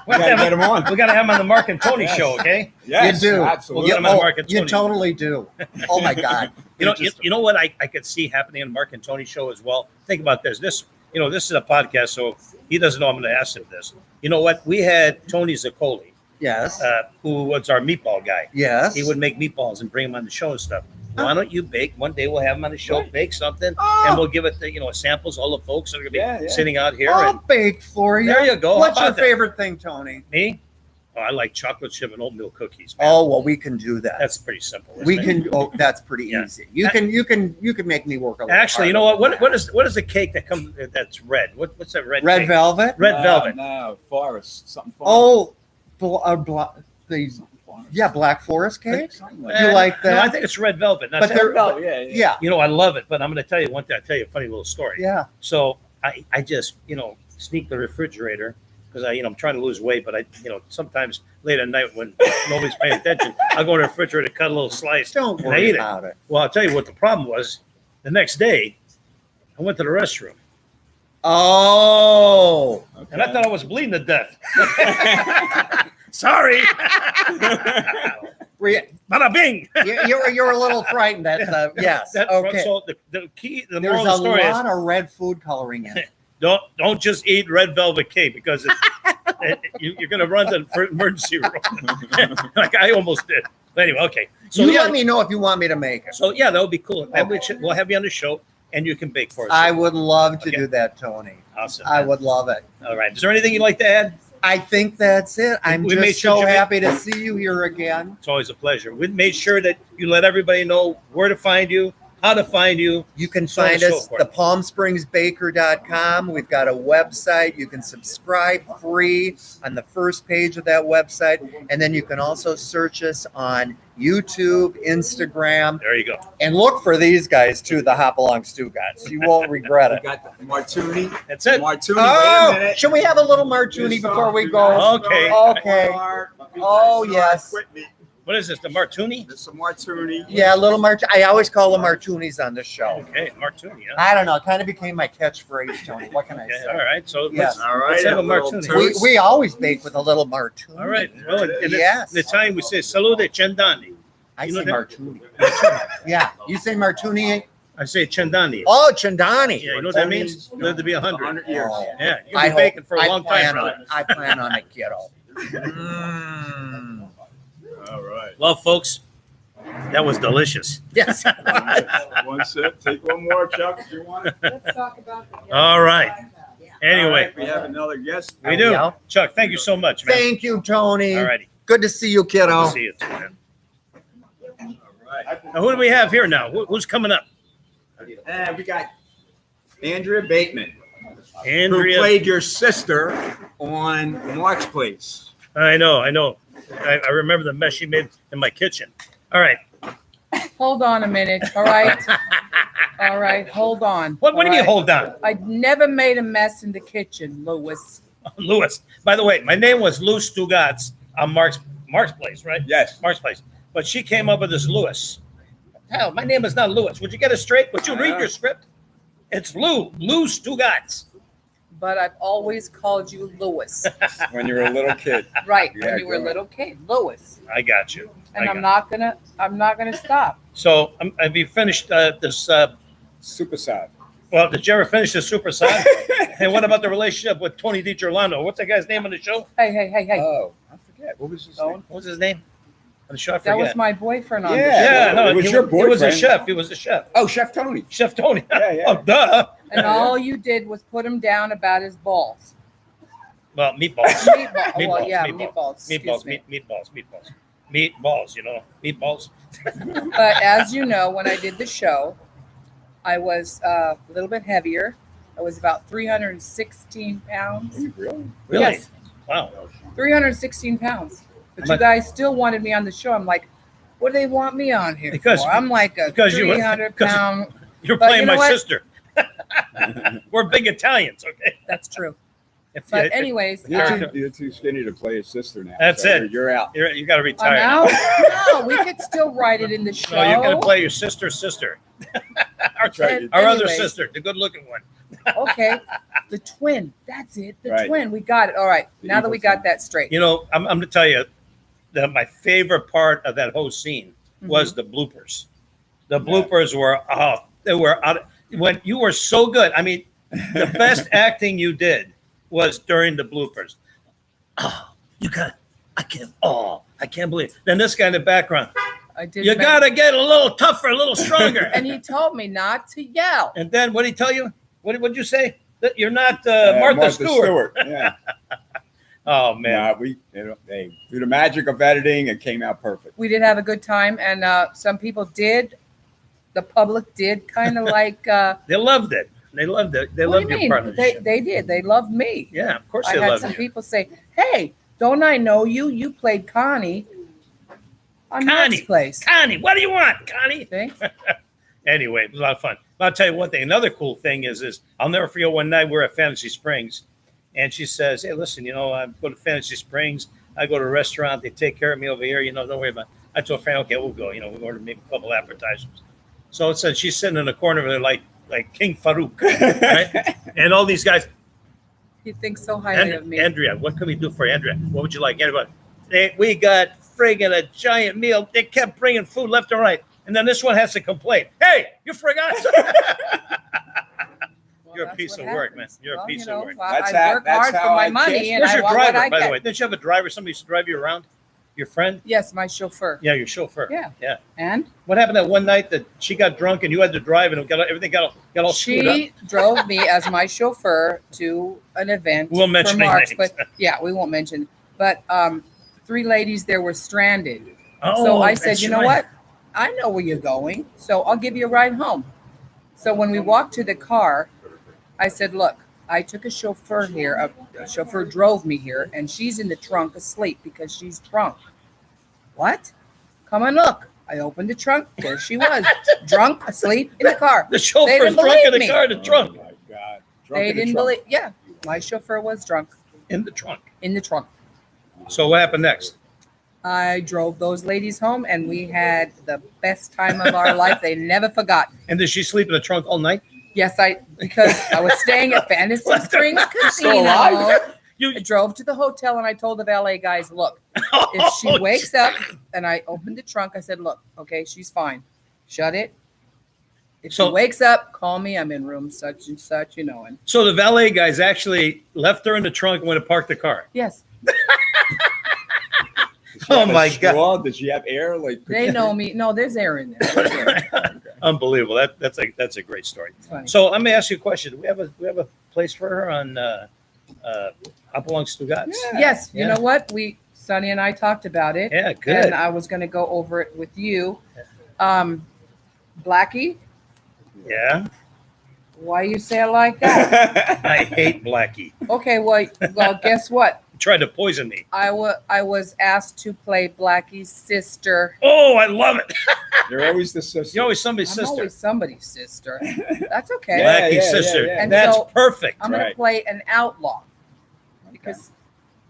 We gotta get them on. We got to have them on the Mark and Tony Yes. show, okay? Yes, You do. Absolutely. We'll get 'em on Mark and You Tony. totally do. Oh my God. You know, They're just- you know what I could see happening on Mark and Tony show as well. Think about this. This is a podcast, so he doesn't know I'm going to ask him this. You know what? We had Tony Zaccoli, Yes. who was our meatball guy. Yes. He would make meatballs and bring them on the show and stuff. Why don't you bake? One day we'll have him on the show, Right. bake something, Oh. and we'll give it the samples. All the folks that are going to be Yeah, yeah. sitting out here. I'll And bake for you. There you go. How What's your about that? favorite thing, Tony? me, I like chocolate chip and oatmeal cookies. Man. Oh well, we can do that. That's pretty simple. Isn't We it? can. Oh, that's pretty Yeah. easy. You can make me work a little. Actually, you know harder what? than What is the cake that comes that's red? What's that red? Red cake? velvet. Red velvet. No, forest. Something Oh, forest. these. Forest. Yeah, Black Forest cakes. Something like You Eh, like No, that? I think it's red velvet. Not But that- they're- that. Yeah. Yeah, I love it. But I'm going to tell you one thing. I'll tell you a funny little story. yeah. So I just sneak the refrigerator because I'm trying to lose weight, but sometimes late at night when nobody's paying attention, I'll go in the refrigerator, cut a little slice, Don't and I worry eat it. about it. Well, I'll tell you what the problem was. The next day, I went to the restroom, Oh, and I thought I was bleeding to death. Sorry. Bada bing. you're a little frightened. Yes. Okay. So the key, the There's moral of a the story is, lot of red food coloring in it. don't just eat red velvet cake because you're going to run to the emergency room. Like I almost did. But anyway, okay. So You let me know if you want me to make it. So yeah, that would be cool. And we'll have you on the show, and you can bake for us. I would love to Okay. do that, Tony. Awesome. I would love it. All right. Is there anything you'd like to add? I think that's it. I'm We made just sure so you made- happy to see you here again. It's always a pleasure. We made sure that you let everybody know where to find you, how to find you. You can So on find and so us forth. the PalmSpringsBaker.com. We've got a website. You can subscribe free on the first page of that website. And then you can also search us on YouTube, Instagram, There you go. and look for these guys too, the Hopalong Stew guys. You won't regret We it. got the Martuni. That's it. Martuni. Wait a Oh, minute. should we have a little martini before we go? Okay. Okay. Oh, yes. What is this? The Martuni? There's some Martuni. Yeah, a little martini. I always call them martinis on this show. Okay, Martuni. Huh? I don't know. It kind of became my catchphrase, Tony. What can I Okay, say? all right. So Yes. All right. let's have a little martuni. toast. We always bake with a little martini. All right. Well, in Yes. the Italian we say salute cendani. I You know say that? martini. Yeah. You say martini? I say cendani. Oh, chendani. Yeah, you know what that means? Live to be 100. 100 years. Oh. Yeah, you'll I be baking hope- for a I long time, plan brother. on it. I plan on it, kiddo. Mm. All right. Well, folks, that was delicious. Yes. One sip. Take one more, Chuck, if you want. Let's talk about the. All right. All Anyway, right, we have another guest. we do. Yeah. Chuck, thank you so much, man. Thank you, Tony. All righty. Good to see you, kiddo. Good to see you too, man. All right. Now, who do we have here now? Who's coming up? And we got Andrea Bateman, who Andrea. played your sister on Mark's Place. I know. I remember the mess she made in my kitchen. All right. Hold on a minute, all right? All right, hold on. What do you all mean, right? hold on? I never made a mess in the kitchen, Louis. Louis. By the way, my name was Lou Stugatz on Mark's Place, right? Yes. Mark's Place. But she came up with this Louis. Hell, my name is not Louis. Would you get it straight? Would you read your script? It's Lou Stugatz. But I've always called you Louis. When you were a little kid. Right, Yeah, when you were a go little kid, Louis. I got you. And I'm not gonna stop. So have you finished this? Super sad. Well, did you ever finish the Super Side? And what about the relationship with Tony DiGiorlando? What's that guy's name on the show? Hey. Oh, I forget. What was his name? What was his name on the show? I That forget. was my boyfriend on the Yeah. show. no, It was he, your he was a boyfriend. chef. He was a chef. Oh, Chef Tony. Chef Tony. Yeah, yeah. Oh, duh. And all you did was put him down about his balls. Well, meatballs. Meatball. Well, yeah, meatballs. Excuse me. Meatballs, you know, meatballs. But as you know, when I did the show, I was a little bit heavier. I was about 316 pounds. Really? Really? Yes, Wow. 316 pounds. But How you much- guys still wanted me on the show. I'm like, what do they want me on here Because- for? I'm like a because you were- 300-pound. You're But playing you know my what? sister. We're big Italians, okay? That's true. If But you- anyways, You're too skinny to play his sister now. That's so it. You're out. you got to I'm retire. out. No, we could still write it in the show. No, you're going to play your sister's sister. our right. our other Anyways. sister, the good-looking one. Okay, the twin. That's it. The Right. twin. We got it. All right. The E Now that evil we got twin. that straight. You know, I'm going to tell you that my favorite part of that whole scene was the bloopers. The bloopers were they were out when you were so good. I mean, the best acting you did was during the bloopers. Oh, I can't believe it. Then this guy in the background. I did. You mention- got to get a little tougher, a little stronger. And he told me not to yell. And then what did he tell you? What did you say? That you're not Martha Stewart. Yeah. Oh man. Through the magic of editing, it came out perfect. We did have a good time, and some people did. The public did kind of like. They loved it. They loved it. They What loved do you your mean? partnership. They did. They loved me. Yeah, of course I they had loved some you. people say, "Hey, don't I know you? You played Connie on Connie. Next Place." Connie, what do you want, Connie? See? Anyway, it was a lot of fun. But I'll tell you one thing. Another cool thing is I'll never forget one night we were at Fantasy Springs, And she says, "Hey, listen, I go to Fantasy Springs. I go to a restaurant. They take care of me over here. Don't worry about it." I told Fran, "Okay, we'll go. We'll order maybe a couple appetizers." So it said she's sitting in the corner of there like King Farouk, right? And all these guys. He thinks so highly of me. Andrea, what can we do for Andrea? What would you like? Andrea, we got friggin' a giant meal. They kept bringing food left and right. And then this one has to complain. Hey, you forgot. You're a piece of work, man. You're a piece of work. I work hard for my money. And Where's I your want what driver, I by the get. way? Didn't you have a driver? Somebody used to drive you around? Your friend? Yes, my chauffeur. Yeah, your chauffeur. Yeah. And what happened that one night that she got drunk and you had to drive and everything got all screwed up? She drove me as my chauffeur to an event. We'll mention for March, names. but yeah, we won't mention. But 3 ladies there were stranded. Oh, so I said, that's you know right. what? I know where you're going, so I'll give you a ride home. So when we walked to the car, I said, look, I took a chauffeur here. A chauffeur drove me here, and she's in the trunk asleep because she's drunk. What? Come and look. I opened the trunk. There she was, drunk, asleep in the car. The chauffeur's drunk in the car in the trunk. Oh my God. They didn't believe. Yeah, my chauffeur was drunk In the trunk. in the trunk. So what happened next? I drove those ladies home, and we had the best time of our life. They never forgot. And did she sleep in the trunk all night? Yes, because I was staying at Fantasy Springs Casino. alive? I drove to the hotel, and I told the valet guys, look, if she wakes up, and I opened the trunk, I said, look, okay, she's fine. Shut it. If she wakes up, call me. I'm in room such and such, And So the valet guys actually left her in the trunk and went to park the car. yes, Oh my God! Did she have air? they know me. No, there's air in there. Unbelievable. That's a great story. It's funny. So let me ask you a question. Do we have a place for her on Hopalong Stugats? Yes, you Yeah. know what? Sonny and I talked about it. Yeah, good. And I was going to go over it with you. Blackie, Yeah. why you say it like that? I hate Blackie. Okay, well, guess what? He tried to poison me. I was asked to play Blackie's sister. Oh, I love it. You're always the sister. You're always somebody's I'm sister. always somebody's sister. That's okay. Yeah. Blackie's sister. And That's so perfect. I'm going to Right. play an outlaw. Because,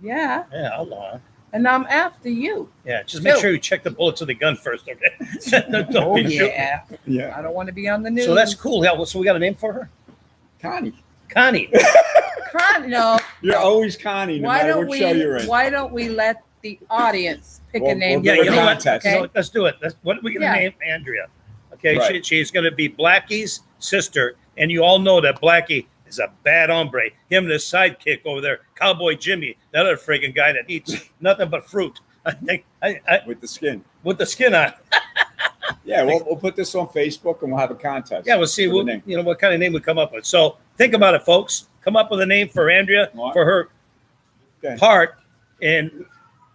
yeah, Yeah, outlaw. and I'm after you. Yeah, just make Two. sure you check the bullets of the gun first, okay? Don't Oh, be shooting. yeah. Yeah. I don't want to be on the news. So that's cool. Yeah, so we got a name for her? Connie. Connie. No. You're always Connie, no matter what show you're in. Why don't we let the audience pick a We'll- name? we'll Yeah, do you a know what? contest. You know what? Let's do it. What are we going to Yeah. name Andrea? Okay, Right. she's going to be Blackie's sister, and you all know that Blackie is a bad hombre. Him and his sidekick over there, Cowboy Jimmy, that other freaking guy that eats nothing but fruit. I think With the skin. with the skin on. Yeah, we'll put this on Facebook and we'll have a contest. Yeah, we'll see for the name. what kind of name we come up with. So think about it, folks. Come up with a name for Andrea Right. for her Okay. part in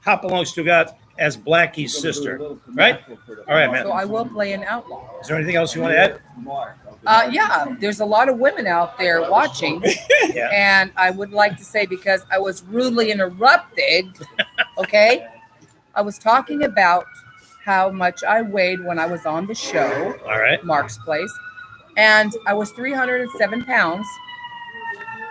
Hopalong Stugats as Blackie's sister. Right? All right, man. So I will play an outlaw. Is there anything else you want to add? Yeah, there's a lot of women out there watching. Yeah. And I would like to say, because I was rudely interrupted, okay? I was talking about how much I weighed when I was on the show, All right. Mark's Place, and I was 307 pounds.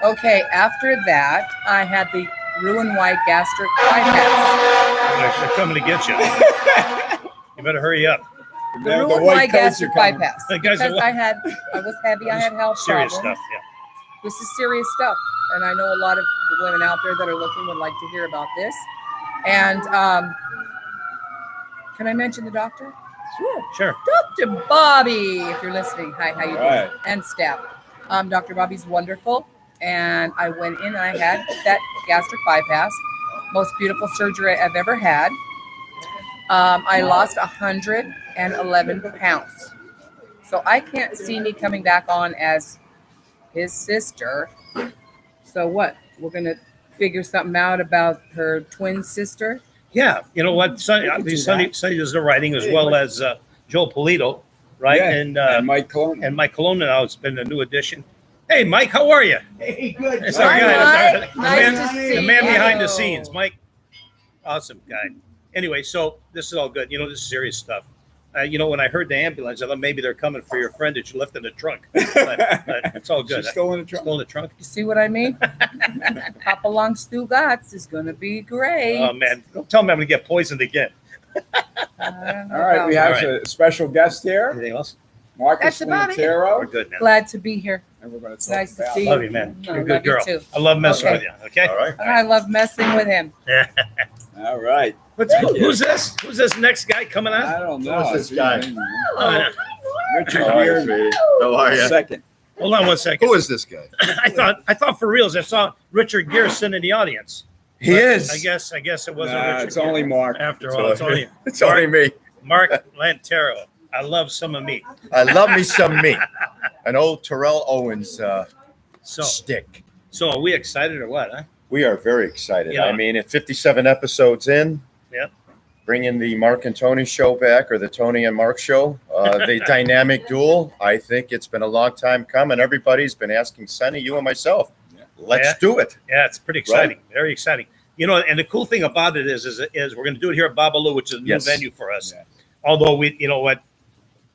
Okay, after that, I had the Roux-en-Y gastric bypass. They're coming to get you. You better hurry up. The Now, Roux-en-Y white coats gastric are coming. bypass. The guys Because are- I was heavy, I had health Serious problems. stuff. Yeah. This is serious stuff. And I know a lot of the women out there that are looking would like to hear about this. And can I mention the doctor? Sure. Dr. Bobby, if you're listening. Hi, how you doing? Right. And staff. Dr. Bobby's wonderful. And I went in and I had that gastric bypass. Most beautiful surgery I've ever had. I lost 111 pounds. So I can't see me coming back on as his sister. So what? We're going to figure something out about her twin sister? Yeah. You know what? Sonny does the writing as well as Joe Polito, right? Yeah, And Mike Cologne. and Mike Colonna now has been a new addition. Hey, Mike, how are you? Hey, good. It's our Hi, guy. Mike. That's our- Nice to see the man behind the you. scenes, Mike. Awesome guy. Anyway, so this is all good. This is serious stuff. when I heard the ambulance, I thought maybe they're coming for your friend that you left in the trunk. But it's all good. She's still in the trunk. Still in the trunk. You see what I mean? Papa Long Stugotz is going to be great. Oh man, don't tell me I'm gonna get poisoned again. I don't know All right, about we that. have a special guest here, Anything else? Marcus That's about it. We're Lantero, good now. Glad to be here. and we're going to It's talk nice to about. see Love you, man. No, You're a good love you girl. too. I love messing Okay. with you. Okay. All right. I love messing with him. All right. Who's this? Who's this next guy coming on? I don't know. Who's this guy? Richard How are you, Gere, sweetie? How are you? second. Hold on one second. Who is this guy? I thought for reals. I saw Richard Gere sitting in the audience. He But is. I guess it wasn't Nah, Richard. it's only Gere. Mark. After all, it's only It's only me. Mark Lantero. I love some of meat. I love me some meat. An old Terrell Owens So stick. are we excited or what? Huh? We are very excited. Yeah. I mean, at 57 episodes in, Yep. bringing the Mark and Tony show back, or the Tony and Mark show, the dynamic duel. I think it's been a long time coming. Everybody's been asking Sonny, you and myself, let's Yeah. do it. Yeah, it's pretty exciting. Very exciting. And the cool thing about it is we're going to do it here at Babalu, which is a new Yes. venue for us. Yeah. Although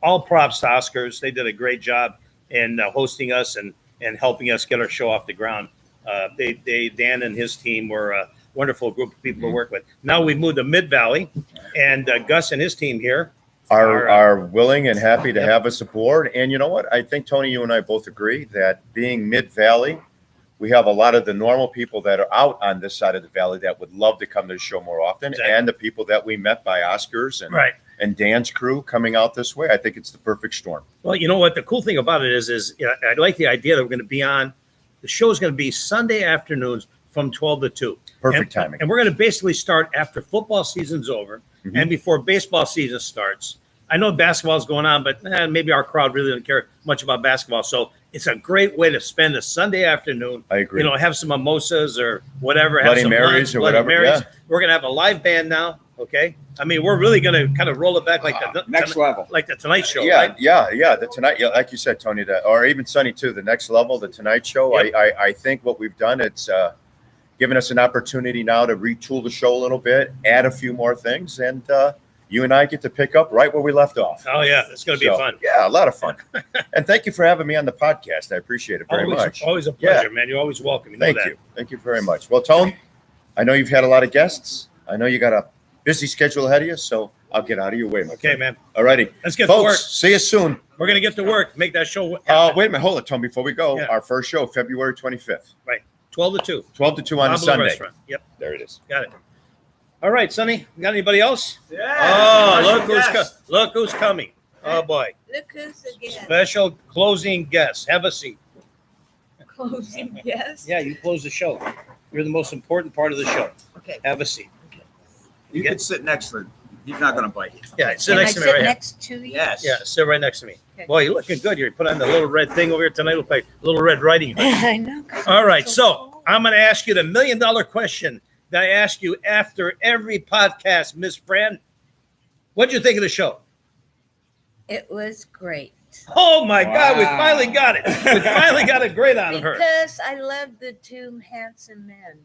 all props to Oscars. They did a great job in hosting us and helping us get our show off the ground. Dan and his team were a wonderful group of people to work with. Now we've moved to Mid Valley, and Gus and his team here Are willing and happy to Yep. have us aboard. And you know what? I think, Tony, you and I both agree that being Mid-Valley, we have a lot of the normal people that are out on this side of the valley that would love to come to the show more often, Exactly. and the people that we met by Oscars right. and Dan's crew coming out this way. I think it's the perfect storm. Well, you know what? The cool thing about it is I like the idea that we're going to be on. The show is going to be Sunday afternoons from 12 to 2. Perfect timing. And we're going to basically start after football season's over Mhm. and before baseball season starts. I know basketball's going on, but maybe our crowd really doesn't care much about basketball. So it's a great way to spend a Sunday afternoon. I agree. Have some mimosas or whatever. Have Bloody some Marys lunch, or Bloody whatever, Marys. yeah. We're going to have a live band now. Okay. I mean, we're really going to kind of roll it back like the Next level. like the Tonight Show. Yeah, Right? yeah. The Tonight, like you said, Tony, or even Sonny too. The next level, the Tonight Show. Yep. I think what we've done, it's given us an opportunity now to retool the show a little bit, add a few more things, and you and I get to pick up right where we left off. Oh, yeah. It's going to be So, fun. Yeah, a lot of fun. And thank you for having me on the podcast. I appreciate it very much. Always a pleasure, man. You're always welcome. You know Thank that. you. Thank you very much. Well, Tone, I know you've had a lot of guests. I know you got a busy schedule ahead of you, so I'll get out of your way, my Okay, friend. man. All righty. Let's get to work. Folks, see you soon. We're going to get to work. Make that show. Wait a minute. Hold it, Tone, before we go. Yeah. Our first show, February 25th, 12 to 2. 12 to 2 on a Babalu Sunday. Restaurant. Yep. There it is. Got it. All right, Sonny. Got anybody else? Yeah. Oh, look who's coming. Oh, boy. Look who's again. Special closing guest. Have a seat. Closing, yes. Yeah, you close the show. You're the most important part of the show. Okay. Have a seat. You can sit next to him. He's not going to bite you. Yeah, sit Can I next to me sit right here. next to you? Yes. Yeah, sit right next to me. Okay. Boy, you're looking good. You put on the little red thing over here tonight. Look like Little Red Riding Hood. I know. All right, so I'm going to ask you the $1 million question that I ask you after every podcast, Miss Fran. What'd you think of the show? It was great. Oh my God, we Wow. finally got it. We finally got a great out of her. Because I love the two handsome men.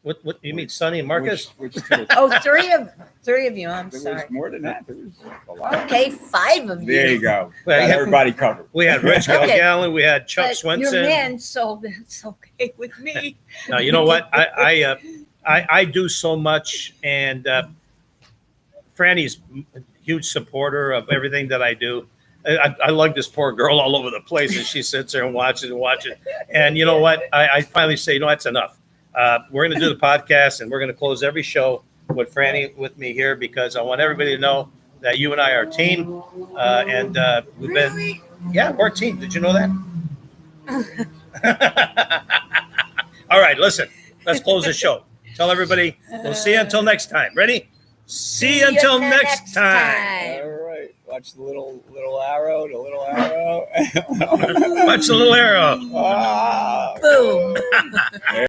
What you mean, Sonny and Marcus? Which two? Oh, three of you. I'm There sorry. was more than that. There was a lot. Okay, 5 of you. There you go. Well, Got yeah. everybody covered. We had Rich Okay. Gilgallon, we had Chuck But Swenson. you're men, so that's okay with me. Now, you know what? I do so much, and Franny's a huge supporter of everything that I do. I lug this poor girl all over the place, and she sits there and watches. And you know what? I finally say, that's enough. We're going to do the podcast, and we're going to close every show with Franny with me here because I want everybody to know that you and I are a team, and we've been, we're a team. Did you know that? All right, listen. Let's close the show. Tell everybody. We'll see you until next time. Ready? See you until next time. All right. Watch the little arrow, the little arrow. Watch the little arrow. Ah. Boom.